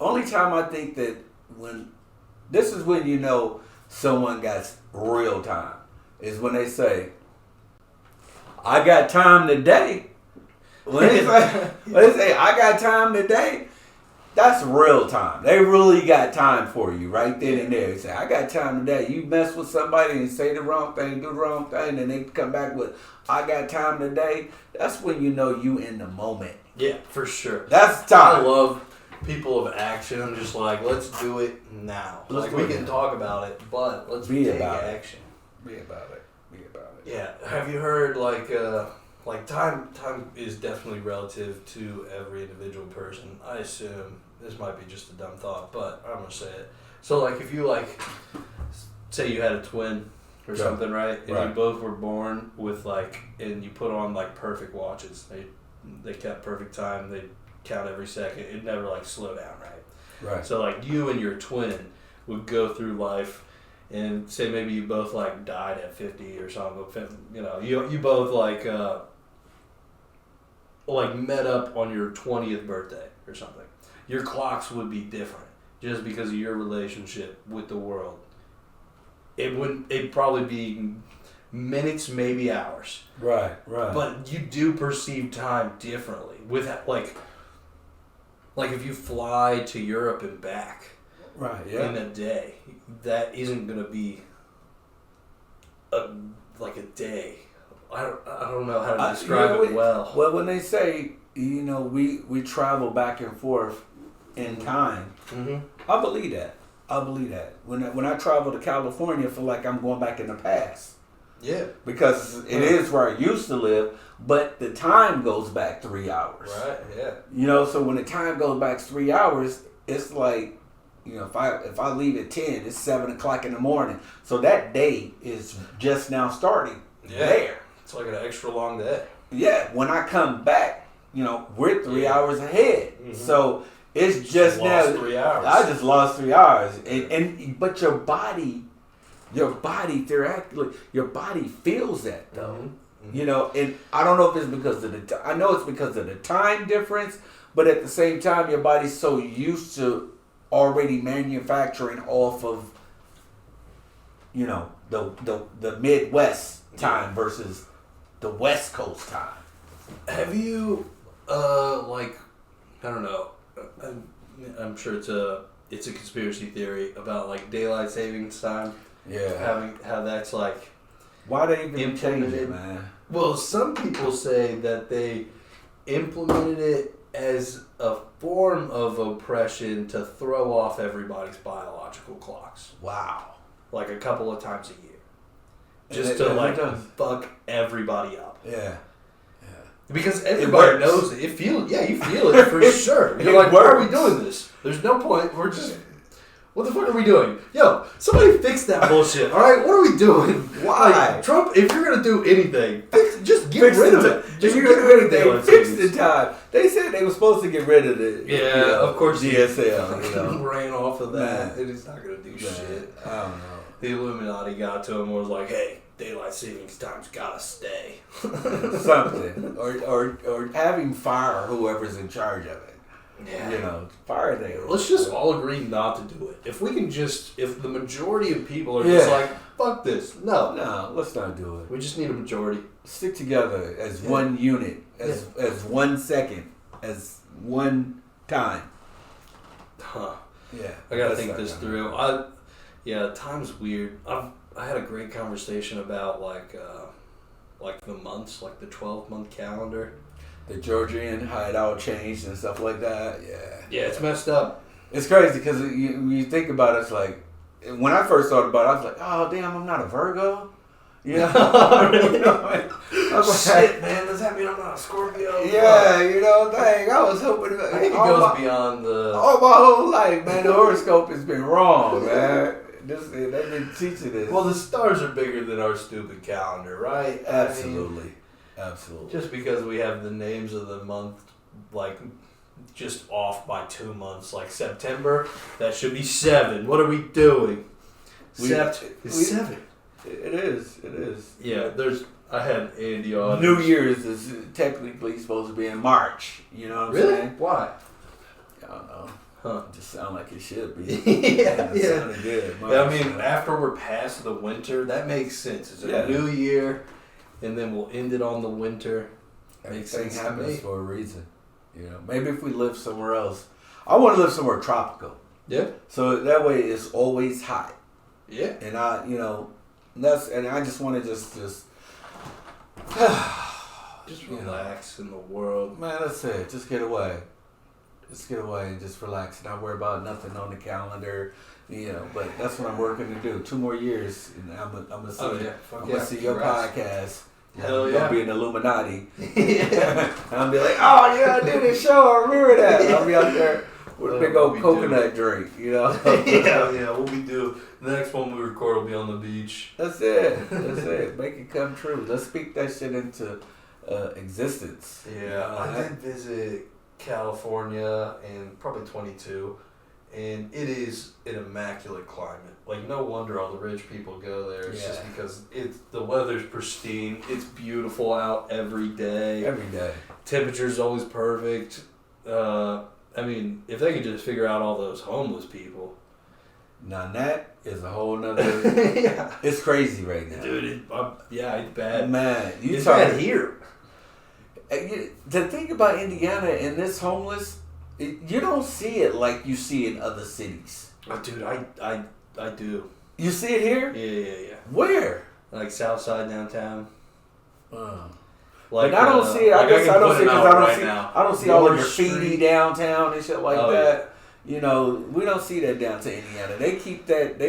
only time I think that this is when you know someone got real time is when they say, "I got time today." When they say, "I got time today," that's real time. They really got time for you right then and there. They say, "I got time today." You mess with somebody and say the wrong thing, do the wrong thing, and they come back with, "I got time today." That's when you know you in the moment. Yeah, for sure. That's time. I love people of action. I'm just like, let's do it now. Let's Like do we it can now. talk about it, but let's Be take about it. action. Be about it. Be about it. Yeah. Have you heard like time is definitely relative to every individual person. I assume this might be just a dumb thought, but I'm gonna say it. So like if you say you had a twin or something, right? And you both were born with and you put on perfect watches. They kept perfect time. They count every second. It never slow down, right? Right. So you and your twin would go through life, and say maybe you both died at 50 or something. You both met up on your 20th birthday or something. Your clocks would be different just because of your relationship with the world. It'd probably be minutes, maybe hours. Right. But you do perceive time differently. With if you fly to Europe and back in a day, that isn't gonna be a day. I don't know how to describe it well. Well, when they say we travel back and forth in time, I believe that. When I travel to California, I feel like I'm going back in the past. Yeah. Because it is where I used to live, but the time goes back 3 hours. Right, yeah. So when the time goes back 3 hours, it's if I leave at 10, it's 7 o'clock in the morning. So that day is just now starting. Yeah. There. It's like an extra long day. Yeah. When I come back, we're 3 hours ahead. Mm-hmm. So it's just now. Lost 3 hours. I just lost 3 hours. But your body theoretically, your body feels that though. Mm-hmm. And I don't know if it's because of I know it's because of the time difference, but at the same time, your body's so used to already manufacturing off of, the Midwest time versus the West Coast time. Have you, I don't know, I'm sure it's a conspiracy theory about daylight savings time. Yeah. How that's Why they even change implemented it, man? Well, some people say that they implemented it as a form of oppression to throw off everybody's biological clocks. Wow. A couple of times a year. And Just to fuck everybody up. Yeah. Because everybody knows it. You feel it for sure. You're like, why are we doing this? There's no point. We're just... What the fuck are we doing? Yo, somebody fix that bullshit, alright? What are we doing? Why? Trump, if you're going to do anything, just get rid of it. Just If get you're gonna rid of do daylight anything, fix savings. the time. They said they were supposed to get rid of it. Yeah, of course. DSL, Ran off of that. Man. It is not going to do shit. I don't know. The Illuminati got to him and was like, hey, daylight savings time's gotta stay. Something. Or having fire whoever's in charge of it. Yeah. Fire there. Let's just all agree not to do it. If the majority of people are just like, fuck this. No, let's not do it. we just need a majority. Stick together as one unit, as 1 second, as one time. Huh. Yeah. I gotta That's think not this gonna through. happen. Time's weird. I had a great conversation about the months, the 12-month calendar. The Georgian, how it all changed and stuff like that. Yeah. Yeah, it's messed up. It's crazy because when you think about it, it's like, when I first thought about it, I was like, oh, damn, I'm not a Virgo. I was like, Shit, man, does that mean I'm not a Scorpio? yeah, dang, I was hoping. I think it goes beyond the... All my whole life, man, the horoscope has been wrong, man. They've been teaching this. Well, the stars are bigger than our stupid calendar, right? Absolutely. I mean, Absolutely. just because we have the names of the month, just off by 2 months, September, that should be 7. What are we doing? Sept is 7. It is. Yeah, I had Andy on. New Year's is technically supposed to be in March. You know what I'm Really? saying? Why? I don't know. Huh. It just sound like it should be. Yeah, It sounded good. March, Yeah, I mean, after we're past the winter, that makes sense. It's a new year, and then we'll end it on the winter. Makes everything sense to happens me. for a reason. You know, maybe if we live somewhere else. I want to live somewhere tropical. Yeah. So that way it's always hot. Yeah. And I just want to just relax in the world. Man, that's it. Just get away. Just get away and just relax. Not worry about nothing on the calendar. You know, but that's what I'm working to do. 2 more years, and I'm gonna see. I'm gonna see your podcast. Hell I'm yeah. gonna be an Illuminati. Yeah. And I'll be like, oh yeah, I did this show. I remember that. I'll be out there with a big old coconut drink. You know. yeah. What we do. The next one we record will be on the beach. That's it. That's it. Make it come true. Let's speak that shit into existence. Yeah. I did visit California in probably 22, and it is an immaculate climate. Like, no wonder all the rich people go there. It's just because the weather's pristine. It's beautiful out every day. Every day. Temperature's always perfect. I mean, if they could just figure out all those homeless people. Now that is a whole nother. Yeah. It's crazy right now, Dude, it's bad. Man, It's bad here. The thing about Indiana and this homeless, you don't see it like you see in other cities. Oh, dude, I do. You see it here? Yeah. Where? Like Southside downtown. Like, but I don't see it. I guess I don't see because I don't see all the graffiti Street downtown and shit like that. Yeah. You know, we don't see that downtown Indiana. They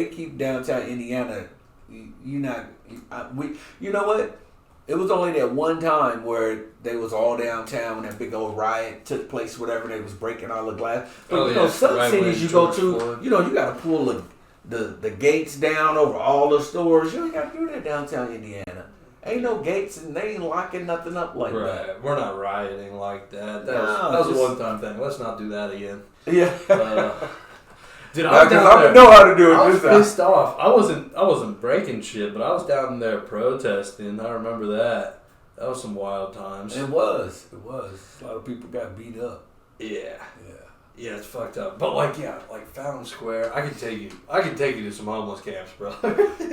keep downtown Indiana. You know what? It was only that one time where they was all downtown when that big old riot took place, whatever. They was breaking all the glass. But some cities you go to, you got to pull the gates down over all the stores. You ain't got to do that downtown Indiana. Ain't no gates and they ain't locking nothing up like that. We're not rioting like that. That was a one-time thing. Let's not do that again. Yeah. Dude, I know how to do it. I was pissed off. I wasn't breaking shit, but I was down there protesting. I remember that. That was some wild times. It was. A lot of people got beat up. Yeah, it's fucked up. But like Fountain Square, I could take you to some homeless camps, bro.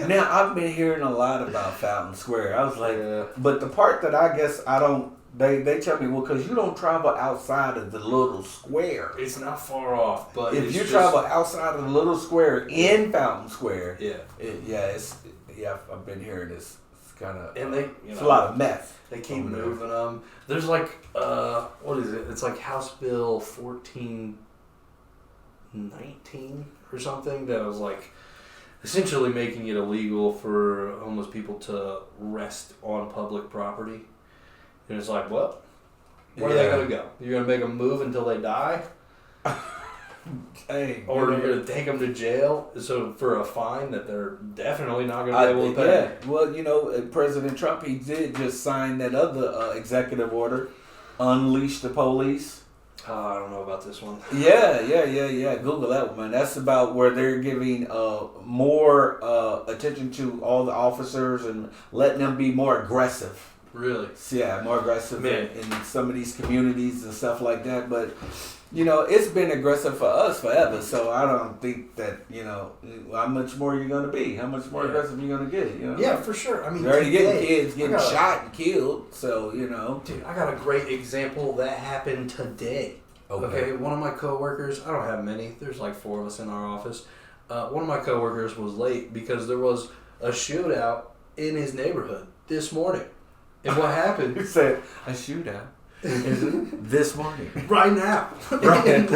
Now I've been hearing a lot about Fountain Square. I was like, but the part that I guess I don't. They tell me, well, because you don't travel outside of the little square. It's not far off, but if you travel outside of the little square in Fountain Square, I've been hearing this. It's kind of it's a lot of meth. They keep moving them. There's like what is it? It's like House Bill 1419 or something that was like essentially making it illegal for homeless people to rest on public property. And it's like, well, where are they going to go? You're going to make them move until they die? Hey, or you're going to take them to jail for a fine that they're definitely not going to be able to pay? Yeah. Well, President Trump, he did just sign that other executive order, unleash the police. I don't know about this one. Yeah. Google that one, man. That's about where they're giving more attention to all the officers and letting them be more aggressive. Really? Yeah, more aggressive in some of these communities and stuff like that. But, it's been aggressive for us forever. So I don't think that, how much more you're going to be. How much more aggressive you're going to get, Yeah, for sure. I mean, you're already getting kids getting shot and killed. So, Dude, I got a great example that happened today. Okay, one of my coworkers, I don't have many. There's like 4 of us in our office. One of my coworkers was late because there was a shootout in his neighborhood this morning. And what happened? You said a shootout this morning. Right now. And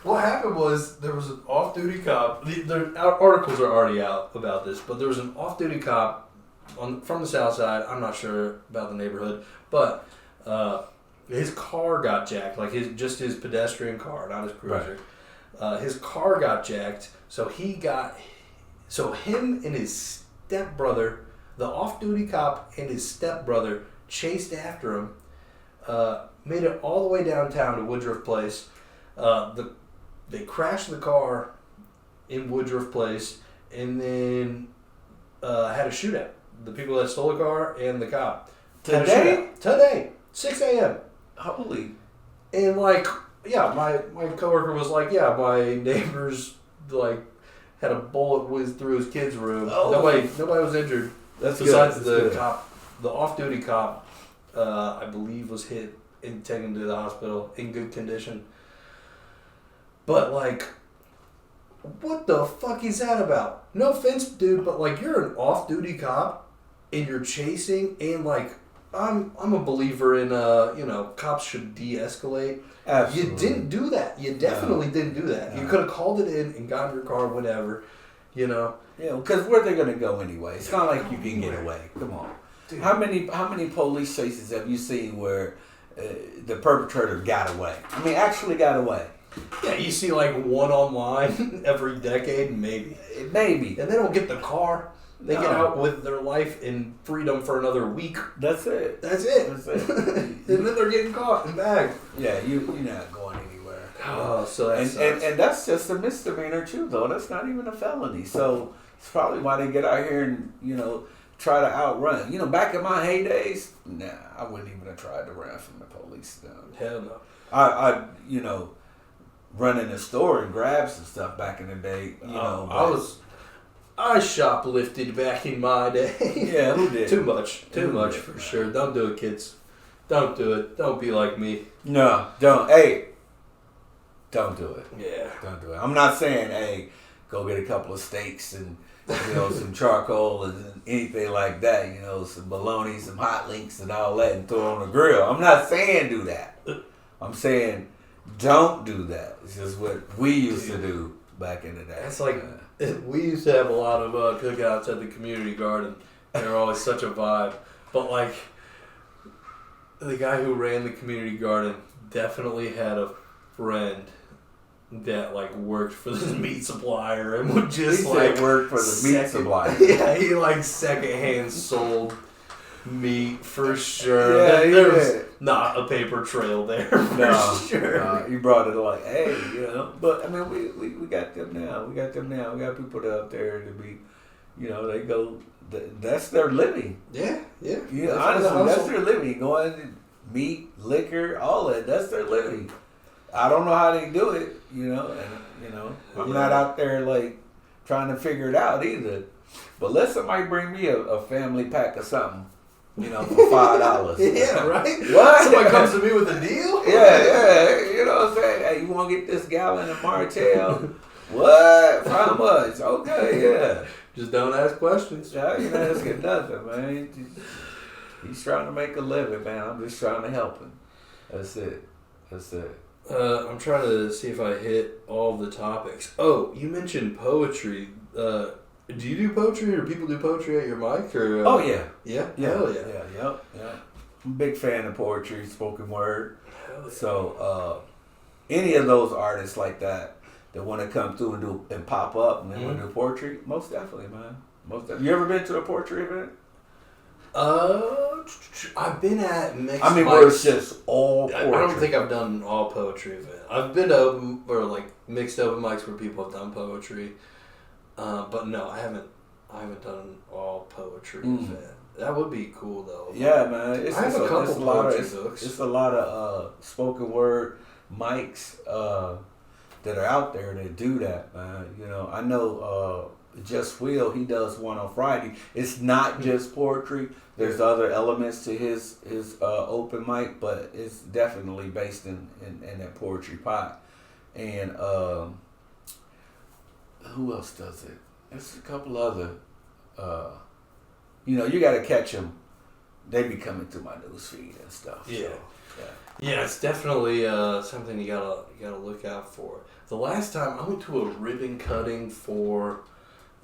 what happened was there was an off-duty cop. The articles are already out about this, but there was an off-duty cop from the south side. I'm not sure about the neighborhood, but his car got jacked. Like his pedestrian car, not his cruiser. Right. His car got jacked, so him and his stepbrother. The off-duty cop and his stepbrother chased after him, made it all the way downtown to Woodruff Place. They crashed the car in Woodruff Place and then had a shootout the people that stole the car and the cop. Today? Today, 6 a.m. Holy. And like, yeah, my coworker was like, yeah, my neighbor's like had a bullet whiz through his kid's room. Oh. Nobody was injured. That's besides good. the That's good. cop, the off-duty cop. I believe was hit and taken to the hospital in good condition. But like, what the fuck is that about? No offense, dude, but like, you're an off-duty cop and you're chasing, and like, I'm a believer in cops should de-escalate. Absolutely. You didn't do that. You definitely didn't do that. No. You could have called it in and gotten your car, whatever. You know. Yeah, because where they gonna go anyway? It's not like you can get away. Come on. Dude. How many police chases have you seen where the perpetrator got away? I mean, actually got away. Yeah, you see like one online every decade, maybe. Maybe. And they don't get the car. They No. get out with their life in freedom for another week. That's it. That's it. That's it. And then they're getting caught and bagged. Yeah, you're not going anywhere. Oh, so that and, sucks. and that's just a misdemeanor too, though. That's not even a felony. So it's probably why they get out here and try to outrun. Back in my heydays, nah, I wouldn't even have tried to run from the police. No. Hell no. I run in the store and grab some stuff back in the day. I shoplifted back in my day. Yeah, who did? Too much did? for sure. Don't do it, kids. Don't do it. Don't be like me. No, don't. Hey, don't do it. Yeah. Don't do it. I'm not saying, hey, go get a couple of steaks and some charcoal and anything like that. Some bologna, some hot links and all that, and throw it on the grill. I'm not saying do that. I'm saying don't do that. It's just what we used to do back in the day. It's like we used to have a lot of cookouts at the community garden. They were always such a vibe. But like the guy who ran the community garden definitely had a friend that like worked for the meat supplier and would just work for the meat supplier. Yeah, he like secondhand sold meat for sure. Yeah, There was not a paper trail there for sure. No, you brought it like, hey, But I mean, we got them now. We got people that up there to be, they go. That's their living. Yeah. Honestly, that's their living. Going meat, liquor, all that. That's their living. I don't know how they do it. I'm not out there like trying to figure it out either. But let somebody bring me a family pack of something. For $5. Yeah, right? What? Somebody comes to me with a deal? Yeah. You know what I'm saying? Hey, you want to get this gallon of Martell? What? For how much? Okay, yeah. Just don't ask questions. Yeah, you're not asking nothing, man. He's trying to make a living, man. I'm just trying to help him. That's it. I'm trying to see if I hit all the topics. Oh, you mentioned poetry. Do you do poetry, or people do poetry at your mic? Or Oh, yeah. Yeah? Yeah. Hell yeah. Yep. I'm a big fan of poetry, spoken word. Hell yeah. So, any of those artists like that want to come through and pop up and they want to do poetry, most definitely, man. You ever been to a poetry event? I've been at mixed I mean, mics. where it's just all poetry. I don't think I've done an all poetry event. I've been to mixed open mics where people have done poetry. But no, I haven't done an all poetry event. That would be cool though. Yeah, man. I have a couple poetry books. It's a lot of spoken word mics that are out there that do that, man. I know Just Will, he does one on Friday. It's not just poetry. There's other elements to his open mic, but it's definitely based in that poetry pot. And who else does it? There's a couple other. You got to catch them. They be coming through my news feed and stuff. Yeah. So, Yeah, it's definitely something you gotta look out for. The last time I went to a ribbon cutting for,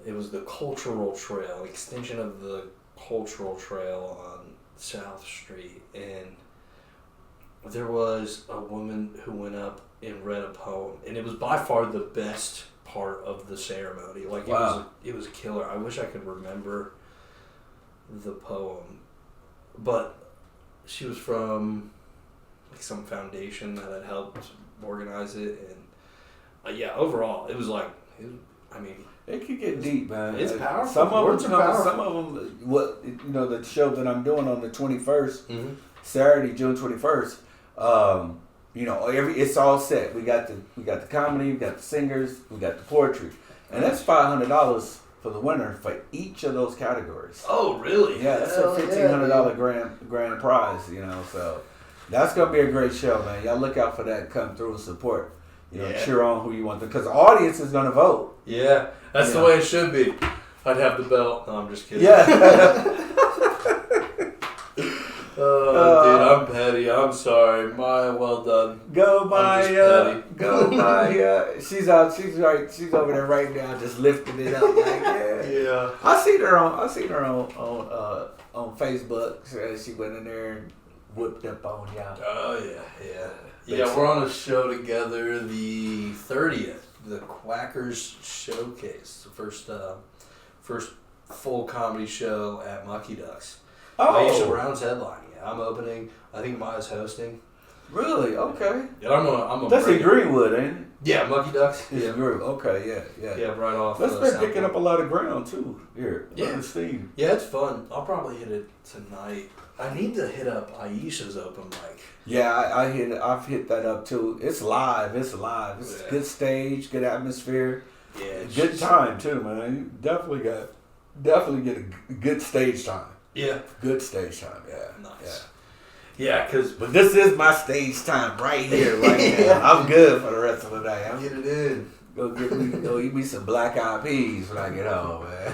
it was the Cultural Trail, extension of the Cultural Trail on South Street, and there was a woman who went up and read a poem, and it was by far the best part of the ceremony. Like, wow. It was killer. I wish I could remember the poem, but she was from some foundation that had helped organize it, and overall it was I mean, it could get deep, man. It's powerful. Some of Words are them, powerful. some of them. What the show that I'm doing on the 21st, mm-hmm. Saturday, June 21st. It's all set. We got the comedy, we got the singers, we got the poetry, and that's $500 for the winner for each of those categories. Oh, really? Yeah, that's a $1,500 grand prize. So that's gonna be a great show, man. Y'all look out for that. Come through and support. Cheer on who you want to, because the audience is gonna vote. Yeah, that's the way it should be. I'd have the belt. No, I'm just kidding. Yeah. Dude, I'm petty. I'm sorry. Maya, well done. Go Maya. Go Maya. She's out. She's over there right now, just lifting it up. Like, Yeah. I seen her on Facebook. She went in there and whipped up on y'all. Oh yeah. We're on a show together, the 30th, the Quackers Showcase, the first full comedy show at Mucky Ducks. Aisha Brown's headlining. Yeah, I'm opening. I think Maya's hosting. Really? Okay. Yeah, I'm a. That's in Greenwood, ain't it? Yeah, Mucky Ducks. Yeah. Okay. Yeah. Yeah, right off. That's been picking up a lot of ground too. Here. Yeah. Steam. Yeah, it's fun. I'll probably hit it tonight. I need to hit up Aisha's open mic. Yeah, I've hit that up too. It's live. It's a good stage, good atmosphere. Yeah. Good time too, man. You definitely get a good stage time. Yeah. Good stage time. Yeah. Nice. Yeah, but this is my stage time right here, right now. I'm good for the rest of the day. Get it in. Go eat me some black eyed peas when I get home, man.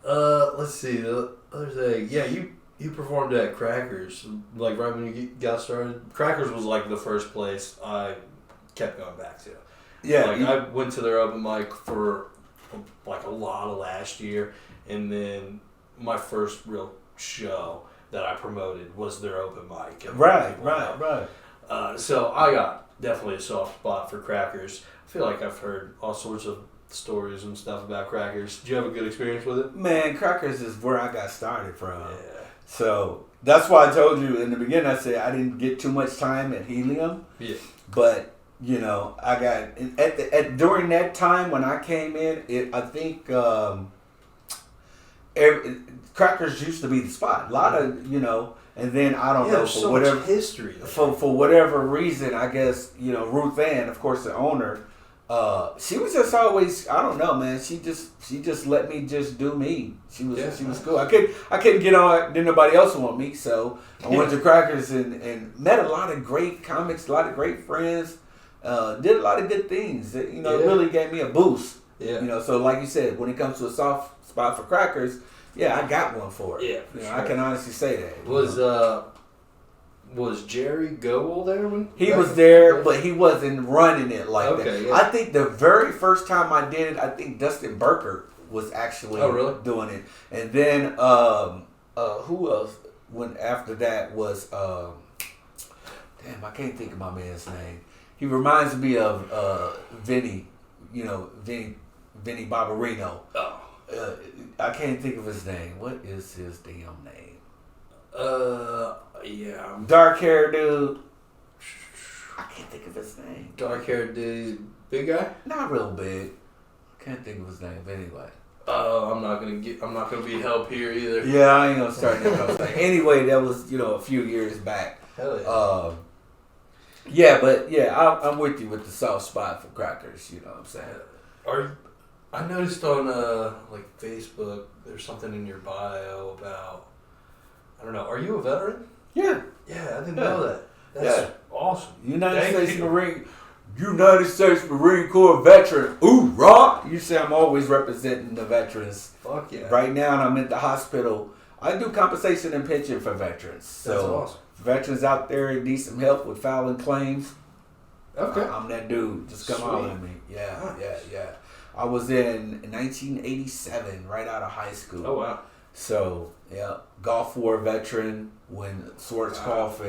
Let's see. The other thing. Yeah, you performed at Crackers, like right when you got started. Crackers was like the first place I kept going back to. Yeah. I went to their open mic for like a lot of last year, and then my first real show that I promoted was their open mic. Right. So I got definitely a soft spot for Crackers. I feel like I've heard all sorts of stories and stuff about Crackers. Did you have a good experience with it? Man, Crackers is where I got started from. Yeah. So that's why I told you in the beginning, I said I didn't get too much time at Helium. Yeah. But, I got, during that time when I came in, I think Crackers used to be the spot. A lot of, and then I don't know, for whatever much history. For whatever reason, I guess, Ruth Ann, of course, the owner, she was just always, I don't know, man. She just let me just do me. She was cool. I couldn't get on. Didn't nobody else want me, so I went to Crackers and met a lot of great comics, a lot of great friends. Did a lot of good things. That, it really gave me a boost. Yeah. So like you said, when it comes to a soft spot for Crackers, yeah, I got one for it. Yeah, for sure. I can honestly say that. Was Jerry Goebel there when he was there, but he wasn't running it like that. Yeah. I think the very first time I did it, I think Dustin Burkert was actually doing it, and then who else? When after that was damn, I can't think of my man's name. He reminds me of Vinny, Vinny Barbarino. Oh. I can't think of his name. What is his damn name? Yeah. Dark hair dude. I can't think of his name. Dark haired dude, big guy? Not real big. Can't think of his name anyway. I'm not gonna be help here either. Yeah, I ain't gonna start that. Anyway, that was a few years back. Hell yeah. Yeah, but yeah, I'm with you with the soft spot for Crackers. You know what I'm saying? I noticed on like Facebook, there's something in your bio about, I don't know. Are you a veteran? Yeah. Yeah, I didn't know that. That's awesome. United States Marine Corps veteran. Ooh, rock! You say I'm always representing the veterans. Fuck yeah. Right now, I'm at the hospital. I do compensation and pension for veterans. So that's awesome. Veterans out there need some help with filing claims. Okay. I'm that dude. Just come on with me. Yeah. I was in 1987, right out of high school. Oh, wow. So, yeah, Gulf War veteran when Schwarzkopf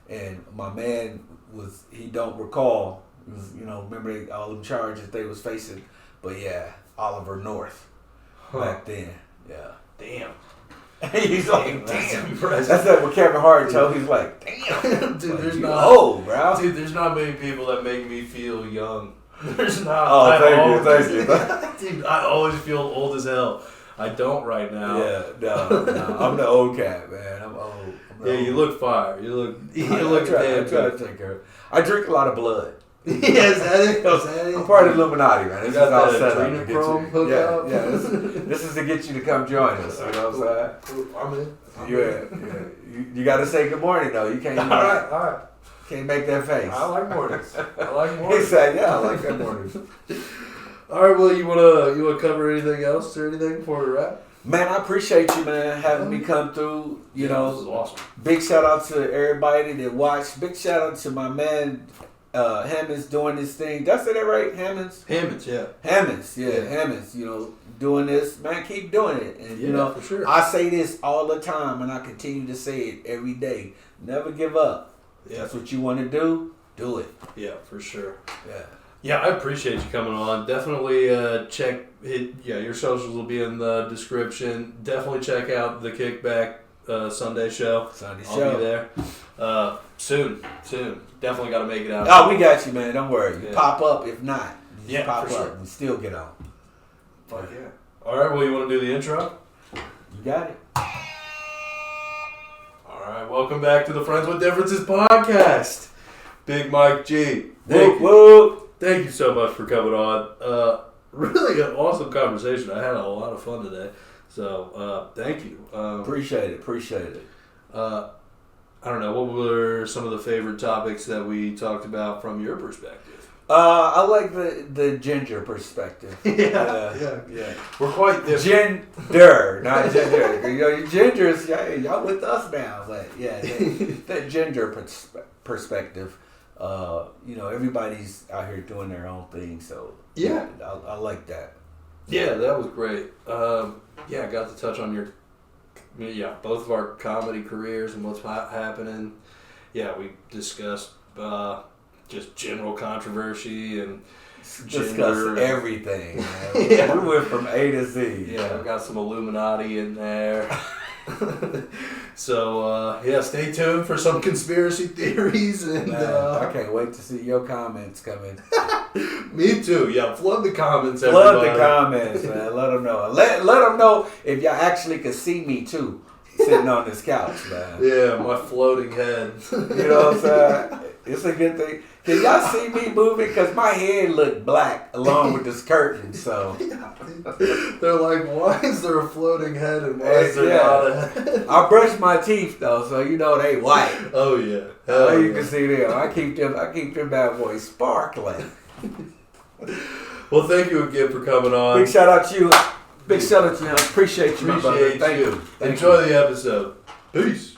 and my man he don't recall. He was, remember all them charges they was facing. But yeah, Oliver North back then. Yeah. Damn. He's like, That's damn. impressive. That's like what Kevin Hart told. He's like, damn. Dude, bro. there's not many people that make me feel young. There's not. Oh, thank you. Dude, I always feel old as hell. I don't right now. Yeah, no. I'm the old cat, man. I'm old. Yeah, you look fire. You look I try damn to good. take care of it. I drink a lot of blood. Yeah, is that it? Is that it? I'm part of the Illuminati, man. This You got is all that set up to get adrenochrome you. hookup? Yeah. This is to get you to come join us. You know what I'm saying? I'm in. Yeah. You got to say good morning though. You can't. All right. Can't make that face. I like mornings. He said, "Yeah, I like that morning." All right. Well, you wanna cover anything else or anything before we wrap? Man, I appreciate you, man, having me come through. You know, this is awesome. Big shout out to everybody that watched. Big shout out to my man Hammonds doing this thing. Did I say that right? Hammonds, yeah. Hammonds, you know, doing this. Man, keep doing it. And you know, for sure. I say this all the time and I continue to say it every day. Never give up. Yeah. That's what you want to do it. Yeah, for sure. Yeah. Yeah, I appreciate you coming on. Definitely your socials will be in the description. Definitely check out the Kickback Sunday show. I'll be there. Soon. Definitely got to make it out. Oh, we got you, man. Don't worry. You Yeah. pop up if not. You just pop for up sure. and still get on. Fuck yeah. All right, well, you want to do the intro? You got it. All right, welcome back to the Friends with Differences podcast. Big Mike G. Thank you so much for coming on. Really an awesome conversation. I had a lot of fun today. So, thank you. Appreciate it. I don't know, what were some of the favorite topics that we talked about from your perspective? I like the ginger perspective. Yeah. We're quite different. Gender, not gender. You know, gingers, y'all with us now, but yeah, that ginger perspective. You know, everybody's out here doing their own thing, so yeah, I like that. Yeah, that was great. I got to touch on both of our comedy careers and what's happening. Yeah, we discussed just general controversy and discuss everything. Man. Yeah. We went from A to Z. Yeah, we got some Illuminati in there. So, stay tuned for some conspiracy theories. And I can't wait to see your comments coming. Me too. Yeah, flood the comments, Flood everybody. the comments, man. Let them know. Let them know if y'all actually could see me, too, sitting on this couch, man. Yeah, my floating head. You know what I'm saying? It's a good thing. Can y'all see me moving? Because my head looked black along with this curtain, so. They're like, why is there a floating head and why is there not a head? I brush my teeth, though, so you know they white. Oh, yeah. You can see them. I keep them bad boys sparkling. Well, thank you again for coming on. Big shout out to you. I appreciate you, my brother. Appreciate Thank you. you. Enjoy the episode. Peace.